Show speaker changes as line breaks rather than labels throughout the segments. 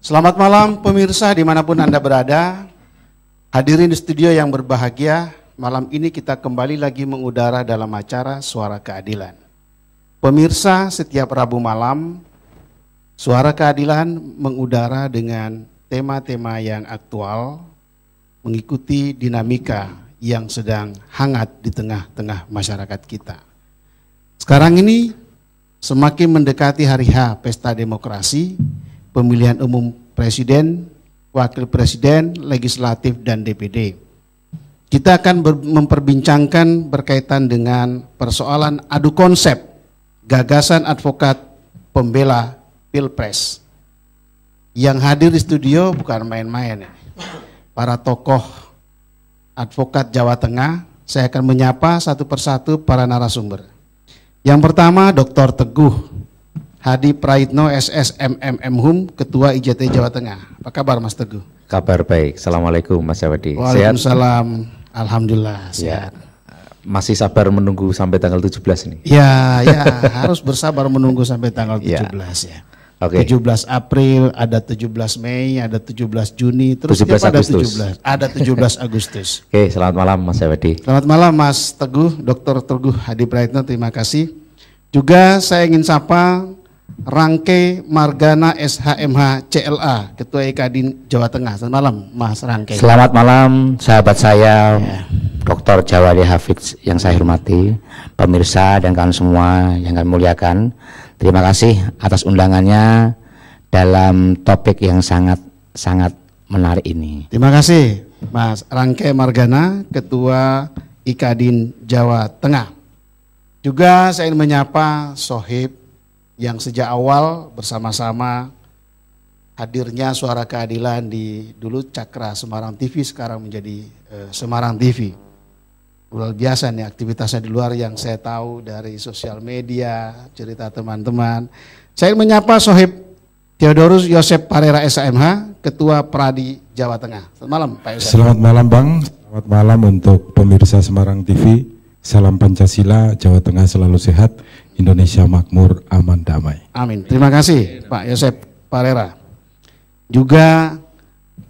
Selamat malam pemirsa dimanapun Anda berada. Hadirin di studio yang berbahagia, malam ini kita kembali lagi mengudara dalam acara Suara Keadilan. Pemirsa, setiap Rabu malam, Suara Keadilan mengudara dengan tema-tema yang aktual, mengikuti dinamika yang sedang hangat di tengah-tengah masyarakat kita. Sekarang ini semakin mendekati hari H Pesta Demokrasi, pemilihan umum presiden, wakil presiden, legislatif, dan DPD. Kita akan memperbincangkan berkaitan dengan persoalan adu konsep gagasan advokat pembela Pilpres. Yang hadir di studio bukan main-main, para tokoh advokat Jawa Tengah. Saya akan menyapa satu persatu para narasumber. Yang pertama Dr. Teguh Hadi Praitno SSMMM Ketua IJT Jawa Tengah. Apa kabar Mas Teguh?
Kabar baik. Assalamualaikum Mas Jawadi.
Waalaikumsalam. Alhamdulillah sehat.
Ya. Masih sabar menunggu sampai tanggal 17 ini?
Ya, harus bersabar menunggu sampai tanggal 17 ya.
Oke.
17 April, ada 17 Mei, ada 17 Juni, terus
17
ada
Agustus.
17. Ada 17 Agustus.
Oke, selamat malam Mas Jawadi.
Selamat malam Mas Teguh, Dr. Teguh Hadi Praitno, terima kasih. Juga saya ingin sapa Rangke Margana SHMH CLA, Ketua Ikadin Jawa Tengah. Selamat malam Mas Rangke.
Selamat malam sahabat saya, Dr. Jawadi Hafidz yang saya hormati, pemirsa dan kawan semua yang kami muliakan. Terima kasih atas undangannya dalam topik yang sangat menarik ini.
Terima kasih Mas Rangke Margana, Ketua Ikadin Jawa Tengah. Juga saya ingin menyapa Sohib yang sejak awal bersama-sama hadirnya Suara Keadilan di dulu Cakra Semarang TV, sekarang menjadi Semarang TV. Luar biasa nih aktivitasnya di luar yang saya tahu dari sosial media, cerita teman-teman. Saya ingin menyapa Sohib Theodorus Yosep Parera SHMH, Ketua Pradi Jawa Tengah. Selamat malam Pak Yosep.
Selamat malam Bang, selamat malam untuk pemirsa Semarang TV. Salam Pancasila, Jawa Tengah selalu sehat, Indonesia makmur, aman, damai.
Amin. Terima kasih Pak Yosep Parera. Juga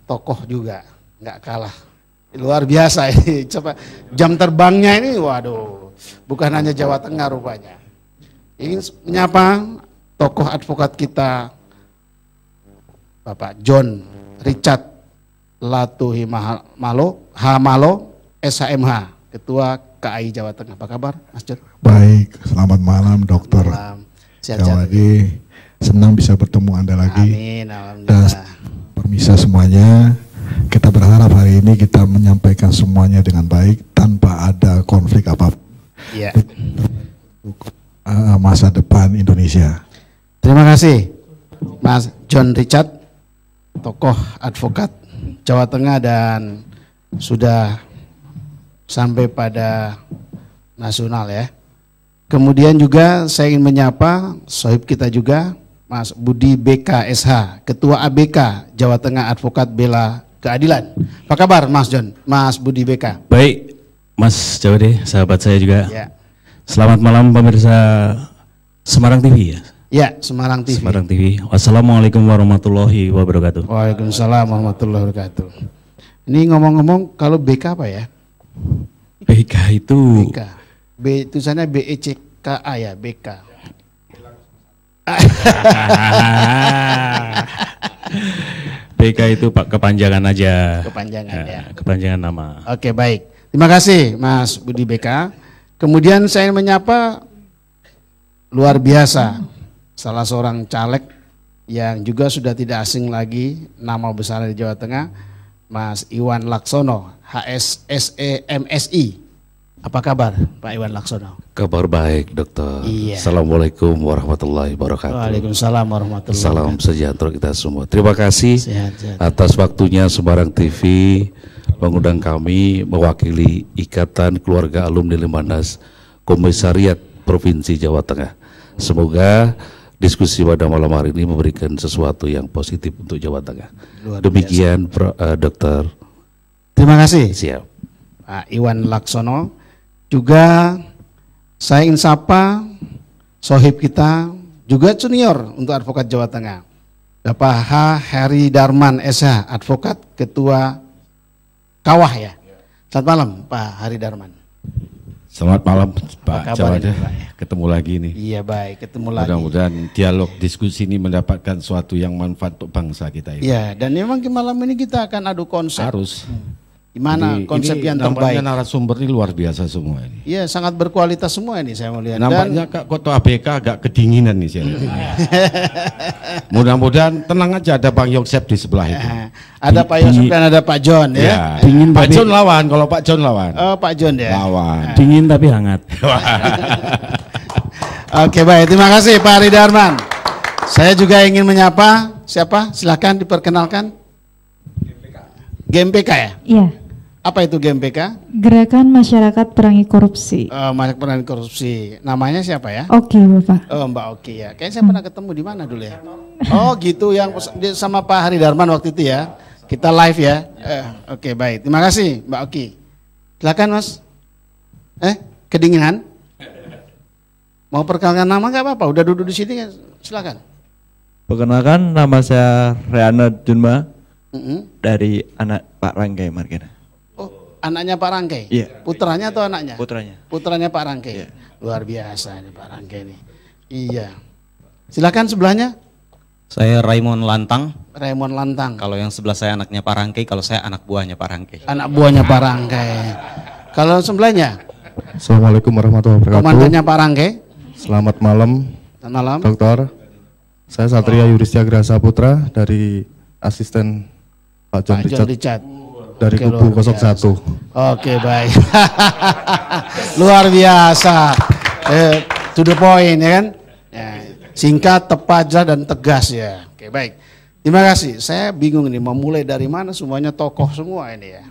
tokoh juga, nggak kalah. Luar biasa ini. Coba jam terbangnya ini, waduh, bukan hanya Jawa Tengah rupanya. Ingin menyapa tokoh advokat kita, Bapak John Richard Latuhi Hamalo SHMH, Ketua KAI Jawa Tengah. Apa kabar Mas John?
Baik, selamat malam Dokter
Jawadi.
Senang bisa bertemu Anda lagi.
Amin, alhamdulillah.
Dan permisa semuanya, kita berharap hari ini kita menyampaikan semuanya dengan baik tanpa ada konflik apapun.
Iya.
Masa depan Indonesia.
Terima kasih Mas John Richard, tokoh advokat Jawa Tengah dan sudah sampai pada nasional ya. Kemudian juga saya ingin menyapa sohib kita juga Mas Budi BK SH, Ketua ABK Jawa Tengah Advokat Bela Keadilan. Apa kabar Mas John, Mas Budi BK?
Baik Mas Jawadi, sahabat saya juga
Ya.
Selamat malam pemirsa Semarang TV ya?
Ya, Semarang TV.
Semarang TV. Wassalamualaikum warahmatullahi wabarakatuh.
Waalaikumsalam warahmatullahi wabarakatuh. Ini ngomong-ngomong kalau BK apa ya?
BK itu
BK. B tulisannya BECKA ya, BK.
BK itu Pak kepanjangan aja.
Kepanjangan ya.
Kepanjangan nama.
Oke, baik. Terima kasih Mas Budi BK. Kemudian saya menyapa luar biasa salah seorang caleg yang juga sudah tidak asing lagi, nama besar di Jawa Tengah, Mas Iwan Laksono, HSSE MSI. Apa kabar Pak Iwan Laksono?
Kabar baik Dokter.
Iya.
Assalamualaikum warahmatullahi wabarakatuh.
Waalaikumsalam warahmatullahi
Salam
wabarakatuh.
sejahtera kita semua. Terima kasih
Sehat.
atas waktunya Semarang TV mengundang kami mewakili Ikatan Keluarga Alumni Lemhanas Komisariat Provinsi Jawa Tengah. Semoga diskusi pada malam hari ini memberikan sesuatu yang positif untuk Jawa Tengah.
Luar
Demikian Dokter.
Terima kasih
Siap.
Pak Iwan Laksono. Juga saya ingin sapa sohib kita juga senior untuk advokat Jawa Tengah, Bapak H. Heri Darman SH, advokat, ketua Kawah ya. Selamat malam Pak Heri Darman.
Selamat malam Pak
kabar
Jawada,
ini, Pak?
ketemu lagi nih.
Iya baik, ketemu lagi.
Mudah-mudahan dialog diskusi ini mendapatkan sesuatu yang manfaat untuk bangsa kita ini.
Iya, dan memang malam ini kita akan adu konsep.
Harus.
Gimana
Jadi
konsep
ini
yang
nampaknya
terbaik?
narasumber ini luar biasa semua ini.
Iya, sangat berkualitas semua ini saya melihat.
Nampaknya Kak Koto ABK agak kedinginan nih saya lihat. Mudah-mudahan tenang aja, ada Bang Yogsep di sebelah itu.
Ada Pak Yusuf dan ada Pak John ya.
Ya,
Dingin
Pak
tapi-
John lawan, kalau Pak John lawan.
Oh Pak John ya.
Lawan.
Dingin tapi hangat.
Oke baik, terima kasih Pak Heri Darman. Saya juga ingin menyapa siapa? Silakan diperkenalkan. GMPK ya?
Iya,
Apa itu GMPK?
Gerakan Masyarakat Perangi Korupsi.
Banyak peran korupsi. Namanya siapa ya?
Oke, Bapak.
Oh Mbak Oki ya. Kayaknya saya pernah ketemu di mana dulu ya? Oh gitu yang sama Pak Heri Darman waktu itu ya. Kita live ya. Oke baik. Terima kasih Mbak Oki. Silakan Mas. Kedinginan? Mau perkenalkan nama nggak apa-apa? Udah duduk di sini kan? Silakan.
Perkenalkan, nama saya Reana Junma dari anak Pak Rangkai Margana.
Oh, anaknya Pak Rangkai?
Iya.
Putranya atau anaknya?
Putranya.
Putranya Pak Rangkai.
Iya.
Luar biasa ini Pak Rangkai ini. Iya. Silakan sebelahnya.
Saya Raymond Lantang.
Raymond Lantang.
Kalau yang sebelah saya anaknya Pak Rangkai, kalau saya anak buahnya Pak Rangkai.
Anak buahnya Pak Rangkai. Kalau sebelahnya?
Assalamualaikum warahmatullahi wabarakatuh.
Komandannya Pak Rangkai.
Selamat malam,
Selamat malam.
Dokter. Saya Satria Yuristia Grasa Putra dari asisten Pak John
Pak John
Richard
Richard.
dari
Oke,
kubu
luar biasa.
01.
Oke baik. Luar biasa. To the point ya kan. Ya, singkat, tepat, jelas, dan tegas ya. Oke baik. Terima kasih. Saya bingung nih mau mulai dari mana, semuanya tokoh semua ini ya.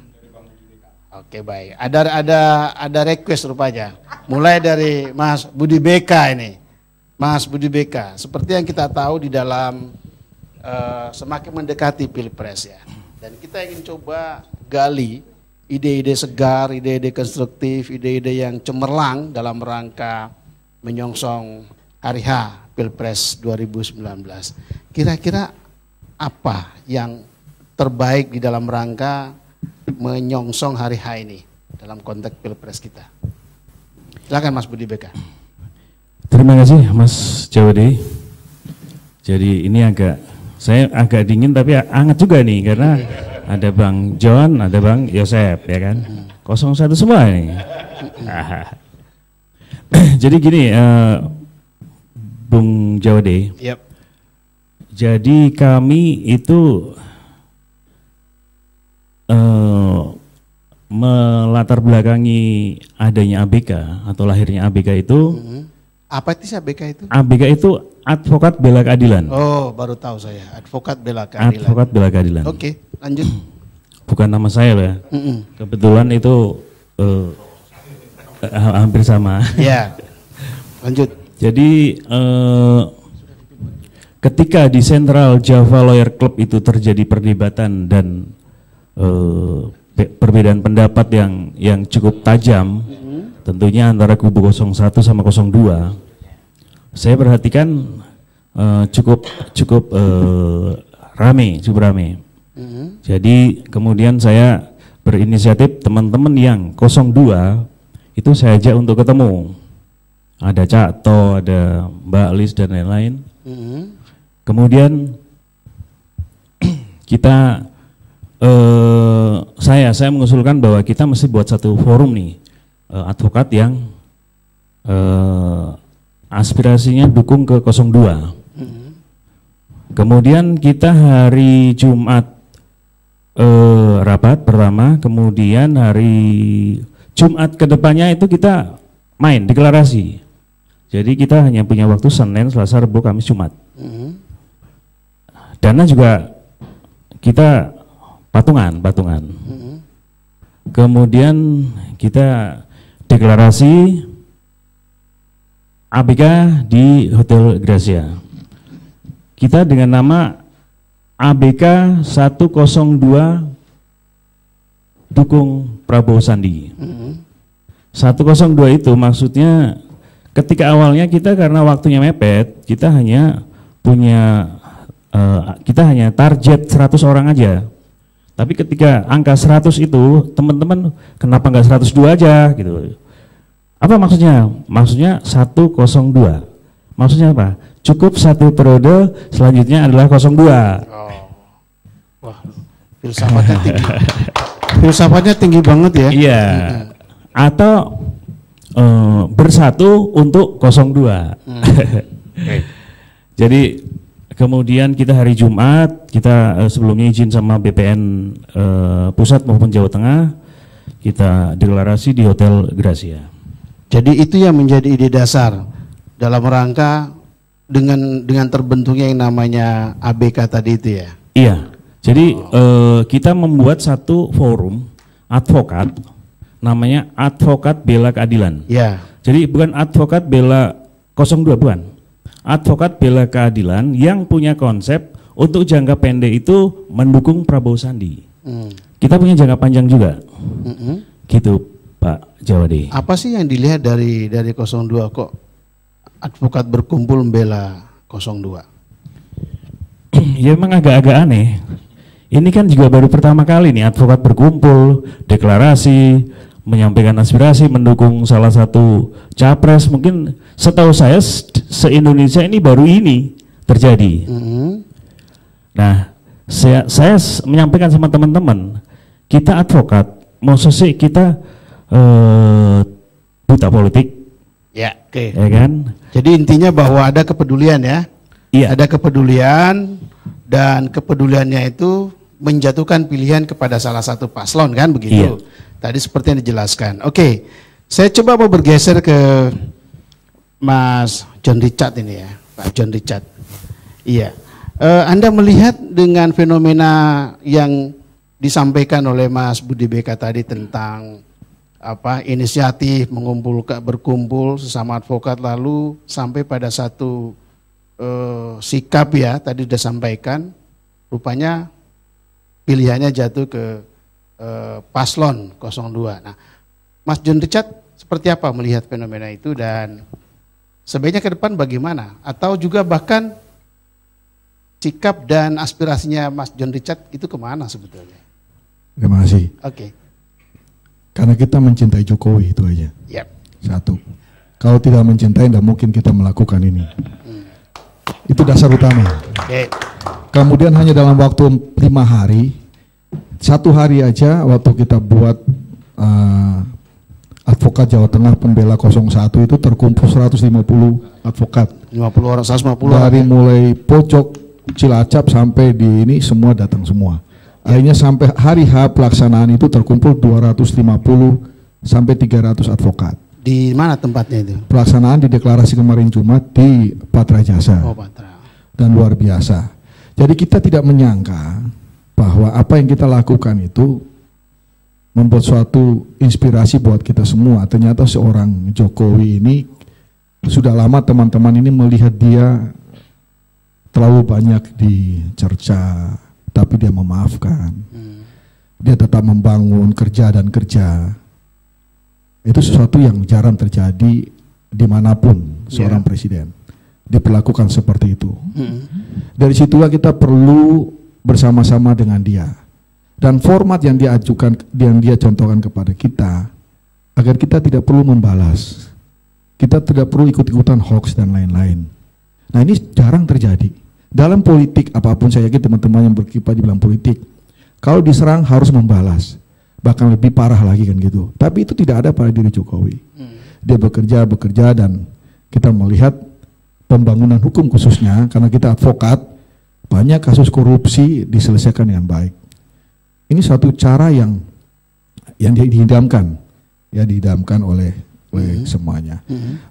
Oke baik. Ada request rupanya. Mulai dari Mas Budi Beka ini. Mas Budi Beka. Seperti yang kita tahu di dalam semakin mendekati Pilpres ya. Dan kita ingin coba gali ide-ide segar, ide-ide konstruktif, ide-ide yang cemerlang dalam rangka menyongsong hari H Pilpres 2019. Kira-kira apa yang terbaik di dalam rangka menyongsong hari H ini dalam konteks Pilpres kita? Silakan Mas Budi Beka.
Terima kasih Mas Jawadi. Jadi ini saya agak dingin tapi hangat juga nih karena ada Bang John, ada Bang Yosep ya kan. 01 semua ini. Jadi gini Bung Jawadi.
Yep.
Jadi kami itu melatar belakangi adanya ABK atau lahirnya ABK itu.
Apa itu ABK itu?
ABK itu Advokat Bela Keadilan.
Oh, baru tahu saya. Advokat Bela Keadilan.
Advokat Bela Keadilan.
Oke, lanjut.
Bukan nama saya loh ya. Kebetulan itu hampir sama.
Ya, lanjut.
Jadi ketika di Central Java Lawyer Club itu terjadi perdebatan dan perbedaan pendapat yang cukup tajam, tentunya antara kubu 01 sama 02, saya perhatikan cukup rame. Jadi kemudian saya berinisiatif teman-teman yang 02 itu saya ajak untuk ketemu. Ada Cak To, ada Mbak Lis dan lain-lain. Kemudian kita saya mengusulkan bahwa kita mesti buat satu forum nih, advokat yang aspirasinya dukung ke 02. Kemudian kita hari Jumat rapat pertama, kemudian hari Jumat kedepannya itu kita main deklarasi. Jadi kita hanya punya waktu Senin, Selasa, Rabu, Kamis, Jumat. Dana juga kita patungan. Kemudian kita deklarasi ABK di Hotel Gracia. Kita dengan nama ABK 102 dukung Prabowo Sandi. 102 itu maksudnya ketika awalnya kita karena waktunya mepet, kita hanya punya kita hanya target 100 orang aja. Tapi ketika angka 100 itu, teman-teman kenapa nggak 102 aja gitu. Apa maksudnya? Maksudnya 102. Maksudnya apa? Cukup satu periode, selanjutnya adalah 02.
Wah, filsafatnya tinggi. Filsafatnya tinggi banget ya.
Iya. Atau bersatu untuk 02. Jadi kemudian kita hari Jumat, kita sebelumnya izin sama BPN Pusat maupun Jawa Tengah, kita deklarasi di Hotel Gracia.
Jadi itu yang menjadi ide dasar dalam rangka dengan terbentuknya yang namanya ABK tadi itu ya?
Iya, jadi kita membuat satu forum advokat, namanya Advokat Bela Keadilan.
Ya.
Jadi bukan advokat bela 02, bukan. Advokat Bela Keadilan yang punya konsep untuk jangka pendek itu mendukung Prabowo Sandi. Kita punya jangka panjang juga. Gitu Pak Jawadi.
Apa sih yang dilihat dari 02 kok advokat berkumpul membela 02?
Ya memang agak-agak aneh. Ini kan juga baru pertama kali nih advokat berkumpul, deklarasi, menyampaikan aspirasi, mendukung salah satu capres. Mungkin setahu saya se-Indonesia ini baru ini terjadi. Nah, saya menyampaikan sama teman-teman, kita advokat, maksud sih kita buta politik.
Ya, oke.
Ya kan?
Jadi intinya bahwa ada kepedulian ya.
Iya.
Ada kepedulian dan kepeduliannya itu menjatuhkan pilihan kepada salah satu paslon kan begitu.
Iya.
Tadi seperti yang dijelaskan. Oke, saya coba mau bergeser ke Mas John Richard ini ya, Pak John Richard. Iya, Anda melihat dengan fenomena yang disampaikan oleh Mas Budi BK tadi tentang apa inisiatif berkumpul sesama advokat lalu sampai pada satu sikap ya tadi sudah sampaikan, rupanya pilihannya jatuh ke paslon 02. Nah, Mas John Richard seperti apa melihat fenomena itu dan sebaiknya ke depan bagaimana? Atau juga bahkan sikap dan aspirasinya Mas John Richard itu kemana sebetulnya?
Terima kasih.
Oke.
Karena kita mencintai Jokowi itu aja.
Yep.
Satu. Kalau tidak mencintai, tidak mungkin kita melakukan ini. Itu dasar utama.
Okay.
Kemudian hanya dalam waktu 5 hari, 1 hari aja waktu kita buat advokat Jawa Tengah pembela 01 itu terkumpul 150 advokat.
50 orang, 150
dari mulai pojok Cilacap sampai di ini semua datang semua. Akhirnya sampai hari H pelaksanaan itu terkumpul 250 sampai 300 advokat.
Di mana tempatnya itu?
Pelaksanaan di deklarasi kemarin Jumat di Patra Jasa.
Oh, Patra.
Dan luar biasa. Jadi kita tidak menyangka bahwa apa yang kita lakukan itu membuat suatu inspirasi buat kita semua. Ternyata seorang Jokowi ini sudah lama teman-teman ini melihat dia terlalu banyak dicerca, tapi dia memaafkan. Dia tetap membangun kerja dan kerja. Itu sesuatu yang jarang terjadi dimanapun seorang presiden diperlakukan seperti itu. Dari situlah kita perlu bersama-sama dengan dia. Dan format yang dia ajukan, yang dia contohkan kepada kita, agar kita tidak perlu membalas. Kita tidak perlu ikut-ikutan hoax dan lain-lain. Nah ini jarang terjadi. Dalam politik apapun, saya yakin teman-teman yang berkiprah di bidang politik, kalau diserang harus membalas. Bahkan lebih parah lagi kan gitu. Tapi itu tidak ada pada diri Jokowi. Dia bekerja dan kita melihat pembangunan hukum khususnya, karena kita advokat, banyak kasus korupsi diselesaikan dengan baik. Ini suatu cara yang dihidamkan oleh semuanya.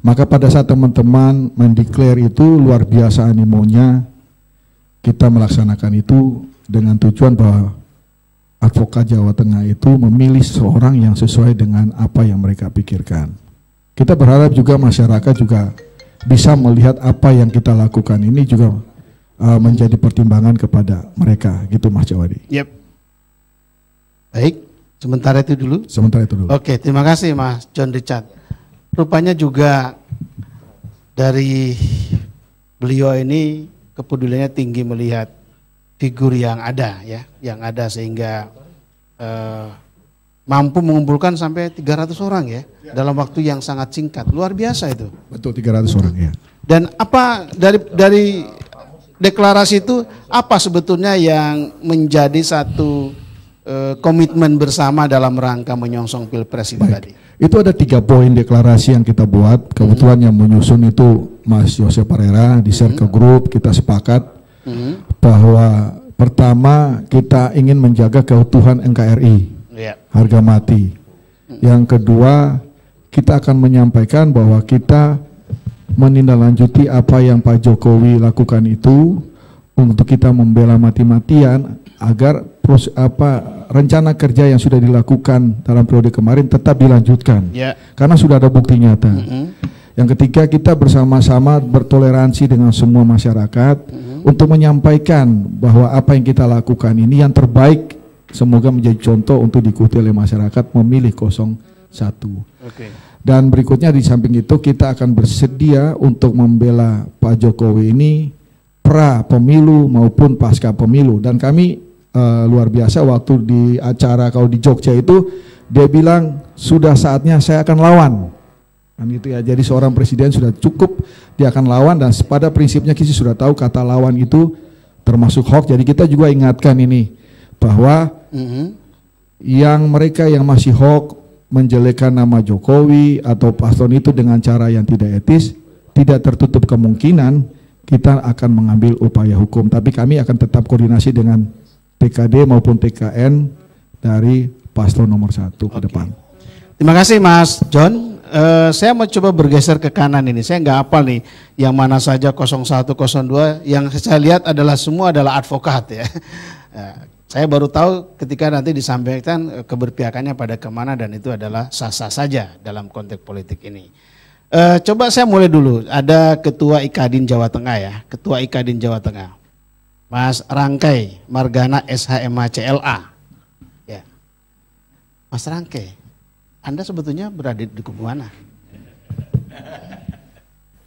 Maka pada saat teman-teman mendeklar itu luar biasa animonya, kita melaksanakan itu dengan tujuan bahwa advokat Jawa Tengah itu memilih seorang yang sesuai dengan apa yang mereka pikirkan. Kita berharap juga masyarakat juga bisa melihat apa yang kita lakukan ini juga menjadi pertimbangan kepada mereka, gitu Mas Jawadi.
Yep. Baik, sementara itu dulu. Oke, terima kasih Mas John Richard. Rupanya juga dari beliau ini kepeduliannya tinggi melihat figur yang ada ya, yang ada sehingga mampu mengumpulkan sampai 300 orang ya dalam waktu yang sangat singkat. Luar biasa itu.
Betul, 300 orang ya.
Dan apa dari deklarasi itu apa sebetulnya yang menjadi satu komitmen bersama dalam rangka menyongsong Pilpres itu tadi?
Itu ada 3 poin deklarasi yang kita buat. Kebetulan yang menyusun itu Mas Yose Parera, di share ke grup, kita sepakat bahwa pertama kita ingin menjaga keutuhan NKRI. Harga mati. Yang kedua, kita akan menyampaikan bahwa kita menindaklanjuti apa yang Pak Jokowi lakukan itu untuk kita membela mati-matian agar rencana kerja yang sudah dilakukan dalam periode kemarin tetap dilanjutkan. Karena sudah ada bukti nyata. Yang ketiga, kita bersama-sama bertoleransi dengan semua masyarakat untuk menyampaikan bahwa apa yang kita lakukan ini yang terbaik. Semoga menjadi contoh untuk diikuti oleh masyarakat memilih 01. Dan berikutnya di samping itu kita akan bersedia untuk membela Pak Jokowi ini pra pemilu maupun pasca pemilu. Dan kami luar biasa waktu di acara kalau di Jogja itu dia bilang sudah saatnya saya akan lawan. Kan itu ya. Jadi seorang presiden sudah cukup dia akan lawan, dan pada prinsipnya kita sudah tahu kata lawan itu termasuk hoax. Jadi kita juga ingatkan ini bahwa yang mereka yang masih hoax menjelekkan nama Jokowi atau paslon itu dengan cara yang tidak etis, tidak tertutup kemungkinan kita akan mengambil upaya hukum. Tapi kami akan tetap koordinasi dengan PKD maupun TKN dari paslon nomor 1 ke depan.
Terima kasih Mas John. Saya mau coba bergeser ke kanan ini. Saya nggak hafal nih yang mana saja 01, 02. Yang saya lihat adalah semua adalah advokat ya. Saya baru tahu ketika nanti disampaikan keberpihakannya pada kemana, dan itu adalah sah-sah saja dalam konteks politik ini. Coba saya mulai dulu. Ada Ketua IKADIN Jawa Tengah ya, Ketua IKADIN Jawa Tengah, Mas Rangkai Margana SHMH CLA. Ya, Mas Rangkai, Anda sebetulnya berada di kubu mana?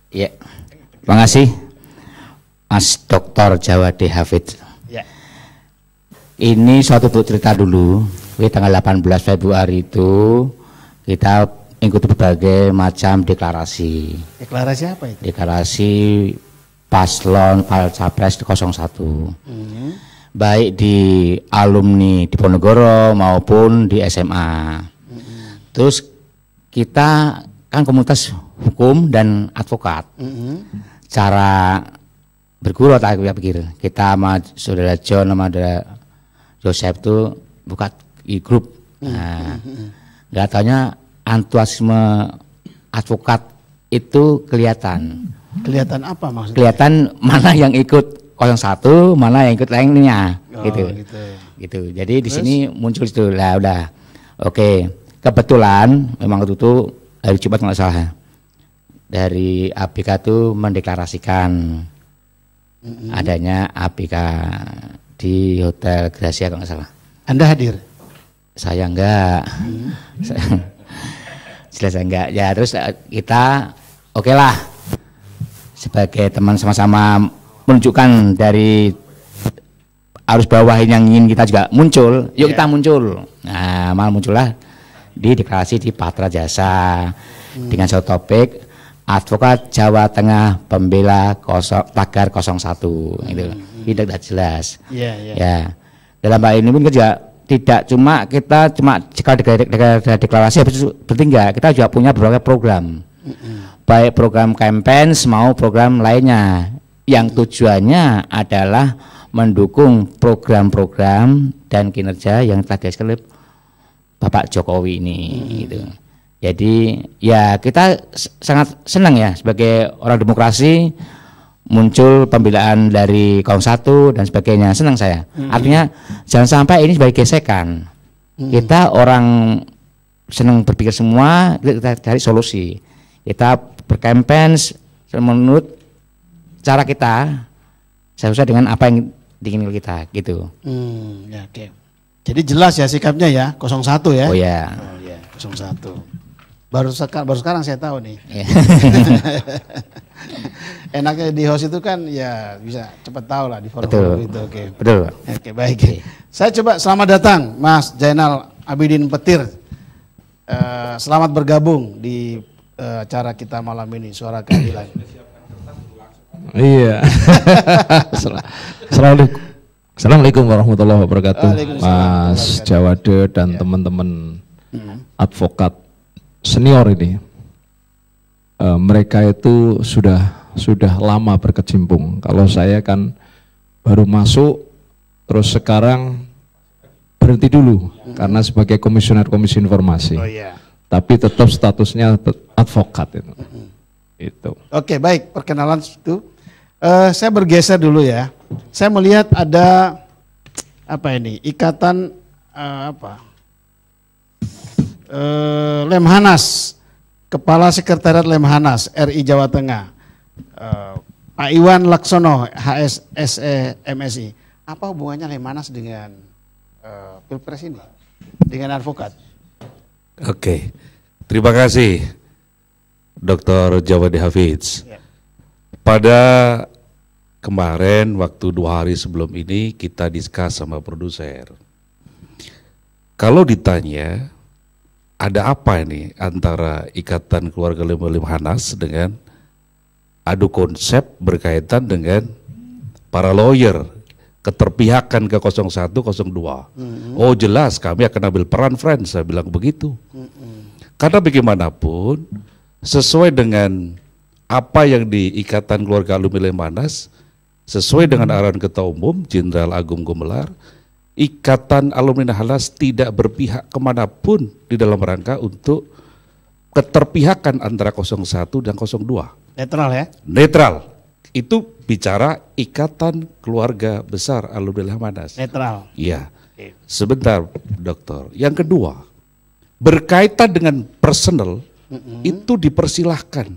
Ya, terima kasih Mas Dr. Jawadi Hafidz.
Ya.
Ini suatu cerita dulu. Di tanggal 18 Februari itu kita ikuti berbagai macam deklarasi.
Deklarasi apa itu?
Deklarasi paslon Capres 01. Baik di alumni di Ponorogo maupun di SMA. Terus kita kan komunitas hukum dan advokat. Cara berguru tak pikir. Kita sama saudara John sama saudara Joseph itu buka grup. Nah, nggak taunya antusiasme advokat itu kelihatan.
Kelihatan apa maksudnya?
Kelihatan mana yang ikut 01, mana yang ikut lainnya, gitu. Jadi di sini muncul itu lah udah. Oke, kebetulan memang itu hari Jumat nggak salah. Dari ABK itu mendeklarasikan adanya ABK di Hotel Gracia kalau nggak salah.
Anda hadir?
Saya enggak. Jelas enggak. Ya terus kita oke lah sebagai teman sama-sama menunjukkan dari arus bawah yang ingin kita juga muncul. Yuk kita muncul. Nah malah muncullah di deklarasi di Patra Jasa dengan satu topik advokat Jawa Tengah pembela tagar 01 itu. Tidak jelas. Ya. Dalam hal ini pun tidak cuma kita deklarasi habis itu bertinggal. Kita juga punya beberapa program. Baik program campaign mau program lainnya yang tujuannya adalah mendukung program-program dan kinerja yang telah dihasilkan oleh Bapak Jokowi ini gitu. Jadi ya kita sangat senang ya sebagai orang demokrasi muncul pembelaan dari 01 dan sebagainya, senang saya. Artinya jangan sampai ini sebagai gesekan. Kita orang senang berpikir semua, kita cari solusi. Kita berkampanye menurut cara kita, sesuai dengan apa yang diinginkan kita, gitu.
Ya, oke. Jadi jelas ya sikapnya ya, 01 ya.
Oh ya.
01. Baru sekarang saya tahu nih. Enaknya di host itu kan ya bisa cepat tahu lah di forum itu. Oke.
Betul, Pak.
Oke, baik. Saya coba selamat datang Mas Jainal Abidin Petir. Selamat bergabung di acara kita malam ini, Suara Keadilan.
Iya. Assalamualaikum warahmatullahi wabarakatuh. Mas Jawade dan teman-teman advokat senior ini. Mereka itu sudah lama berkecimpung. Kalau saya kan baru masuk, terus sekarang berhenti dulu karena sebagai komisioner komisi informasi. Tapi tetap statusnya advokat itu. Itu.
Oke, baik, perkenalan itu. Saya bergeser dulu ya. Saya melihat ada ikatan Lemhanas. Kepala Sekretariat Lemhanas RI Jawa Tengah, Pak Iwan Laksono, HSSE MSI. Apa hubungannya Lemhanas dengan Pilpres ini, dengan advokat?
Oke, terima kasih Dr. Jawadi Hafidz. Pada kemarin waktu 2 hari sebelum ini kita diskus sama produser. Kalau ditanya ada apa ini antara Ikatan Keluarga Lemhanas dengan adu konsep berkaitan dengan para lawyer, keterpihakan ke 01, 02. Oh jelas kami akan ambil peran friends, saya bilang begitu. Karena bagaimanapun sesuai dengan apa yang di Ikatan Keluarga Alumni Lemhanas, sesuai dengan arahan Ketua Umum Jenderal Agung Gumelar, Ikatan Alumni Lemhanas tidak berpihak kemanapun di dalam rangka untuk keterpihakan antara 01 dan 02.
Netral ya?
Netral. Itu bicara Ikatan Keluarga Besar Alumni Lemhanas.
Netral.
Iya. Sebentar, Dokter. Yang kedua, berkaitan dengan personal itu dipersilahkan.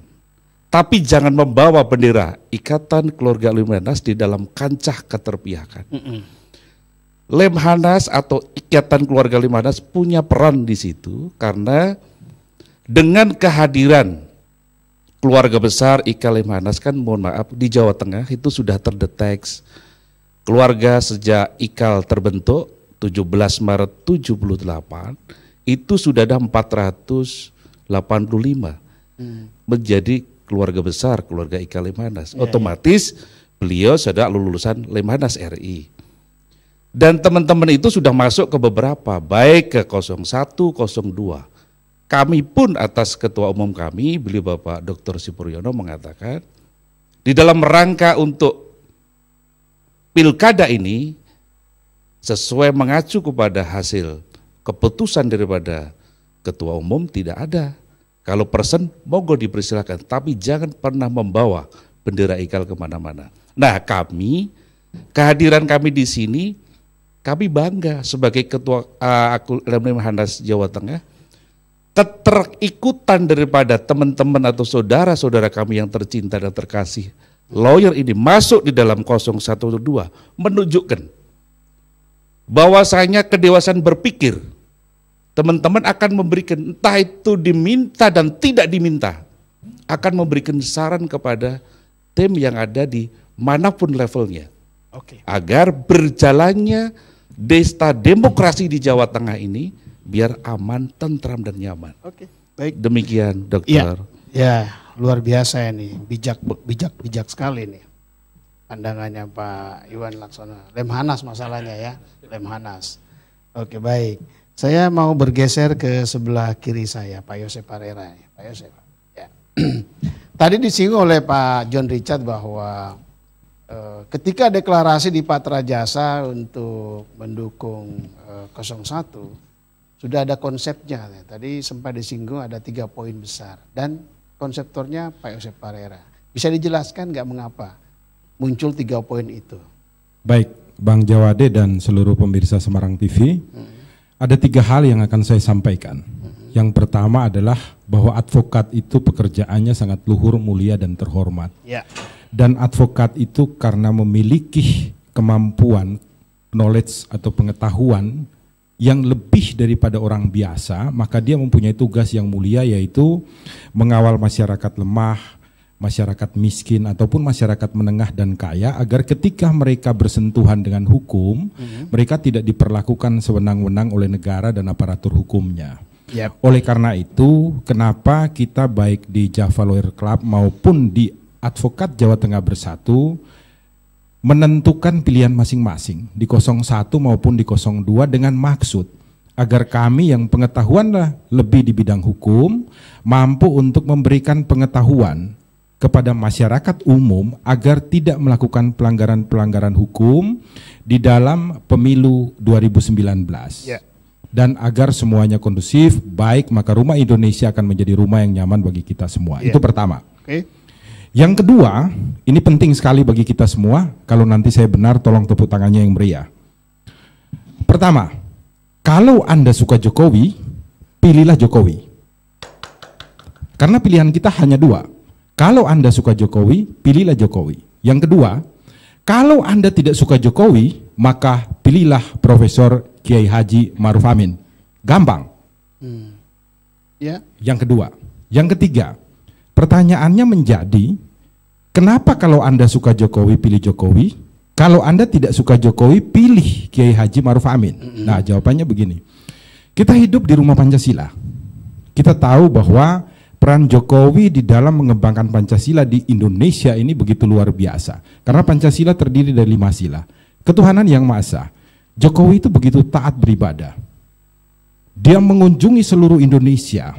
Tapi jangan membawa bendera Ikatan Keluarga Alumni Lemhanas di dalam kancah keterpihakan. Lemhanas atau Ikatan Keluarga Lemhanas punya peran di situ karena dengan kehadiran keluarga besar IKA Lemhanas kan mohon maaf di Jawa Tengah itu sudah terdeteksi keluarga sejak IKAL terbentuk 17 Maret 78 itu sudah ada 485 menjadi keluarga besar keluarga IKA Lemhanas. Otomatis beliau sudah lulusan Lemhanas RI. Dan teman-teman itu sudah masuk ke beberapa, baik ke 01, 02. Kami pun atas Ketua Umum kami, beliau Bapak Dr. Sipuryono mengatakan, di dalam rangka untuk pilkada ini, sesuai mengacu kepada hasil keputusan daripada Ketua Umum tidak ada. Kalau person, monggo dipersilakan, tapi jangan pernah membawa bendera IKAL kemana-mana. Nah kami, kehadiran kami di sini, kami bangga sebagai Ketua Lemhanas Jawa Tengah, keterikutan daripada teman-teman atau saudara-saudara kami yang tercinta dan terkasih, lawyer ini masuk di dalam 0112 menunjukkan bahwasanya kedewasaan berpikir teman-teman akan memberikan, entah itu diminta dan tidak diminta, akan memberikan saran kepada tim yang ada di manapun levelnya, agar berjalannya desta demokrasi di Jawa Tengah ini biar aman, tentram dan nyaman.
Oke, baik.
Demikian, Dokter.
Ya, luar biasa ini, bijak sekali nih pandangannya Pak Iwan Laksono. Lemhanas masalahnya ya, Lemhanas. Oke, baik. Saya mau bergeser ke sebelah kiri saya, Pak Yosef Parera. Pak Yosef. Ya. Tadi disinggung oleh Pak John Richard bahwa ketika deklarasi di Patra Jasa untuk mendukung 01 sudah ada konsepnya. Tadi sempat disinggung ada 3 poin besar dan konseptornya Pak Yosef Parera. Bisa dijelaskan nggak mengapa muncul 3 poin itu?
Baik, Bang Jawade dan seluruh pemirsa Semarang TV, ada 3 hal yang akan saya sampaikan. Yang pertama adalah bahwa advokat itu pekerjaannya sangat luhur, mulia dan terhormat.
Ya.
Dan advokat itu karena memiliki kemampuan, knowledge atau pengetahuan yang lebih daripada orang biasa, maka dia mempunyai tugas yang mulia, yaitu mengawal masyarakat lemah, masyarakat miskin ataupun masyarakat menengah dan kaya, agar ketika mereka bersentuhan dengan hukum, mereka tidak diperlakukan sewenang-wenang oleh negara dan aparatur hukumnya. Oleh karena itu, kenapa kita baik di Java Lawyer Club maupun di Advokat Jawa Tengah Bersatu menentukan pilihan masing-masing di 01 maupun di 02 dengan maksud agar kami yang pengetahuan lebih di bidang hukum mampu untuk memberikan pengetahuan kepada masyarakat umum agar tidak melakukan pelanggaran-pelanggaran hukum di dalam pemilu 2019. Dan agar semuanya kondusif, baik, maka rumah Indonesia akan menjadi rumah yang nyaman bagi kita semua. Itu pertama. Yang kedua, ini penting sekali bagi kita semua. Kalau nanti saya benar, tolong tepuk tangannya yang meriah. Pertama, kalau Anda suka Jokowi, pilihlah Jokowi. Karena pilihan kita hanya dua. Kalau Anda suka Jokowi, pilihlah Jokowi. Yang kedua, kalau Anda tidak suka Jokowi, maka pilihlah Profesor Kiai Haji Ma'ruf Amin. Gampang. Yang kedua. Yang ketiga, pertanyaannya menjadi, kenapa kalau Anda suka Jokowi, pilih Jokowi? Kalau Anda tidak suka Jokowi, pilih Kiai Haji Ma'ruf Amin. Nah, jawabannya begini. Kita hidup di rumah Pancasila. Kita tahu bahwa peran Jokowi di dalam mengembangkan Pancasila di Indonesia ini begitu luar biasa. Karena Pancasila terdiri dari 5 sila. Ketuhanan yang Maha Esa. Jokowi itu begitu taat beribadah. Dia mengunjungi seluruh Indonesia.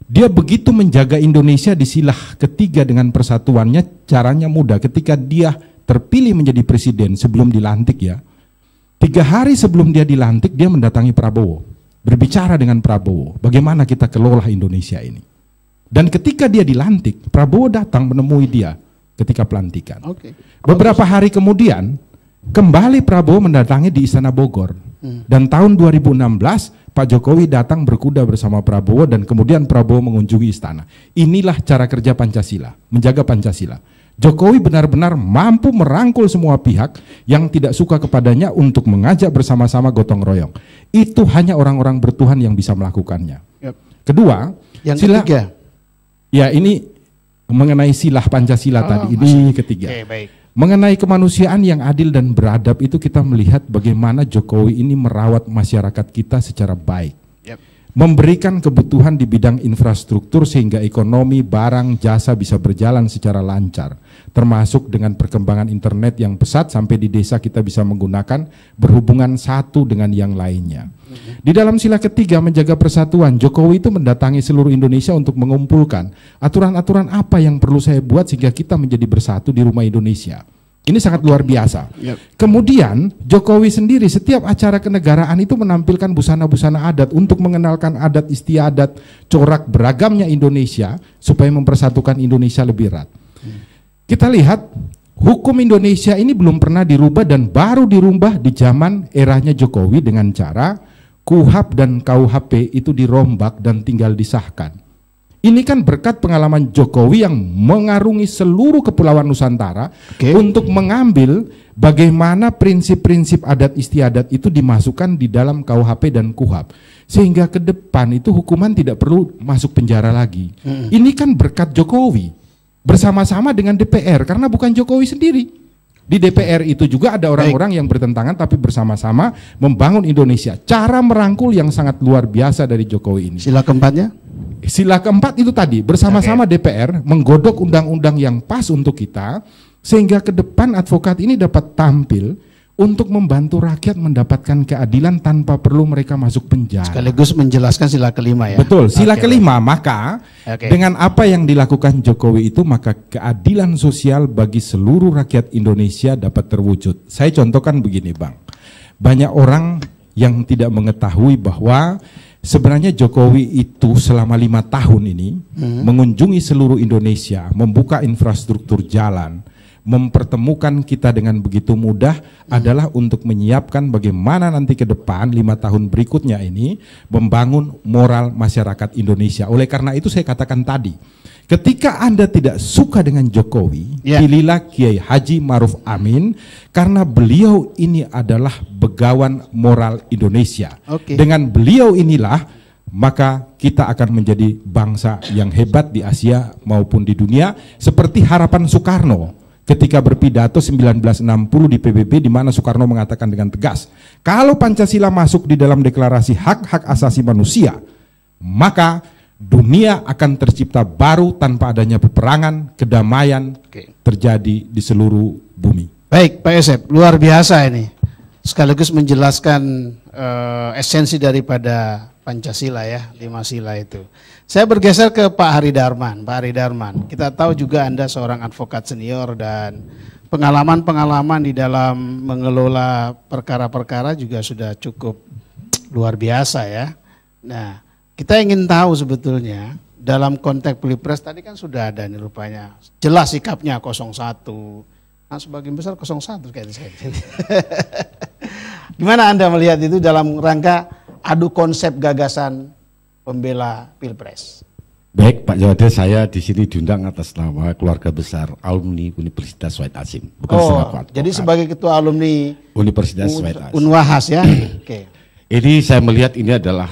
Dia begitu menjaga Indonesia di sila ketiga dengan persatuannya. Caranya mudah, ketika dia terpilih menjadi presiden sebelum dilantik ya, 3 hari sebelum dia dilantik dia mendatangi Prabowo, berbicara dengan Prabowo, bagaimana kita kelola Indonesia ini. Dan ketika dia dilantik, Prabowo datang menemui dia ketika pelantikan. Beberapa hari kemudian, kembali Prabowo mendatangi di Istana Bogor. Dan tahun 2016, Pak Jokowi datang berkuda bersama Prabowo dan kemudian Prabowo mengunjungi istana. Inilah cara kerja Pancasila, menjaga Pancasila. Jokowi benar-benar mampu merangkul semua pihak yang tidak suka kepadanya untuk mengajak bersama-sama gotong royong. Itu hanya orang-orang bertuhan yang bisa melakukannya. Kedua, yang ketiga. Ya, ini mengenai silah Pancasila tadi. Ini ketiga. Mengenai kemanusiaan yang adil dan beradab itu kita melihat bagaimana Jokowi ini merawat masyarakat kita secara baik. Memberikan kebutuhan di bidang infrastruktur sehingga ekonomi, barang, jasa bisa berjalan secara lancar. Termasuk dengan perkembangan internet yang pesat sampai di desa kita bisa menggunakan berhubungan satu dengan yang lainnya. Di dalam sila ketiga menjaga persatuan, Jokowi itu mendatangi seluruh Indonesia untuk mengumpulkan aturan-aturan apa yang perlu saya buat sehingga kita menjadi bersatu di rumah Indonesia. Ini sangat luar biasa. Kemudian Jokowi sendiri setiap acara kenegaraan itu menampilkan busana-busana adat untuk mengenalkan adat istiadat, corak beragamnya Indonesia supaya mempersatukan Indonesia lebih erat. Kita lihat hukum Indonesia ini belum pernah dirubah dan baru dirubah di zaman eranya Jokowi dengan cara KUHP dan KUHP itu dirombak dan tinggal disahkan. Ini kan berkat pengalaman Jokowi yang mengarungi seluruh kepulauan Nusantara untuk mengambil bagaimana prinsip-prinsip adat istiadat itu dimasukkan di dalam KUHP dan KUHP. Sehingga ke depan itu hukuman tidak perlu masuk penjara lagi. Ini kan berkat Jokowi bersama-sama dengan DPR karena bukan Jokowi sendiri. Di DPR itu juga ada orang-orang yang bertentangan tapi bersama-sama membangun Indonesia. Cara merangkul yang sangat luar biasa dari Jokowi ini.
Sila keempatnya?
Sila keempat itu tadi bersama-sama DPR menggodok undang-undang yang pas untuk kita sehingga ke depan advokat ini dapat tampil untuk membantu rakyat mendapatkan keadilan tanpa perlu mereka masuk penjara.
Sekaligus menjelaskan sila kelima ya.
Betul, sila kelima, maka dengan apa yang dilakukan Jokowi itu maka keadilan sosial bagi seluruh rakyat Indonesia dapat terwujud. Saya contohkan begini Bang, banyak orang yang tidak mengetahui bahwa sebenarnya Jokowi itu selama 5 tahun ini mengunjungi seluruh Indonesia, membuka infrastruktur jalan, mempertemukan kita dengan begitu mudah adalah untuk menyiapkan bagaimana nanti ke depan 5 tahun berikutnya ini membangun moral masyarakat Indonesia. Oleh karena itu saya katakan tadi, ketika Anda tidak suka dengan Jokowi, pilihlah Kiai Haji Ma'ruf Amin karena beliau ini adalah begawan moral Indonesia. Dengan beliau inilah maka kita akan menjadi bangsa yang hebat di Asia maupun di dunia, seperti harapan Soekarno ketika berpidato 1960 di PBB, di mana Soekarno mengatakan dengan tegas, kalau Pancasila masuk di dalam deklarasi hak-hak asasi manusia, maka dunia akan tercipta baru tanpa adanya peperangan, kedamaian terjadi di seluruh bumi.
Baik, Pak Yosep, luar biasa ini. Sekaligus menjelaskan esensi daripada Pancasila ya, 5 sila itu. Saya bergeser ke Pak Hari Darman. Pak Hari Darman, kita tahu juga Anda seorang advokat senior dan pengalaman-pengalaman di dalam mengelola perkara-perkara juga sudah cukup luar biasa ya. Nah, kita ingin tahu sebetulnya dalam konteks Pilpres tadi kan sudah ada nih rupanya. Jelas sikapnya 01. Nah, sebagian besar 01 kayaknya. Gimana Anda melihat itu dalam rangka adu konsep gagasan pembela Pilpres?
Baik Pak Jawade, saya di sini diundang atas nama keluarga besar alumni Universitas Wahid Hasyim.
Jadi sebagai ketua alumni
Universitas Wahid Hasyim.
Unwahas ya. Oke.
Ini saya melihat ini adalah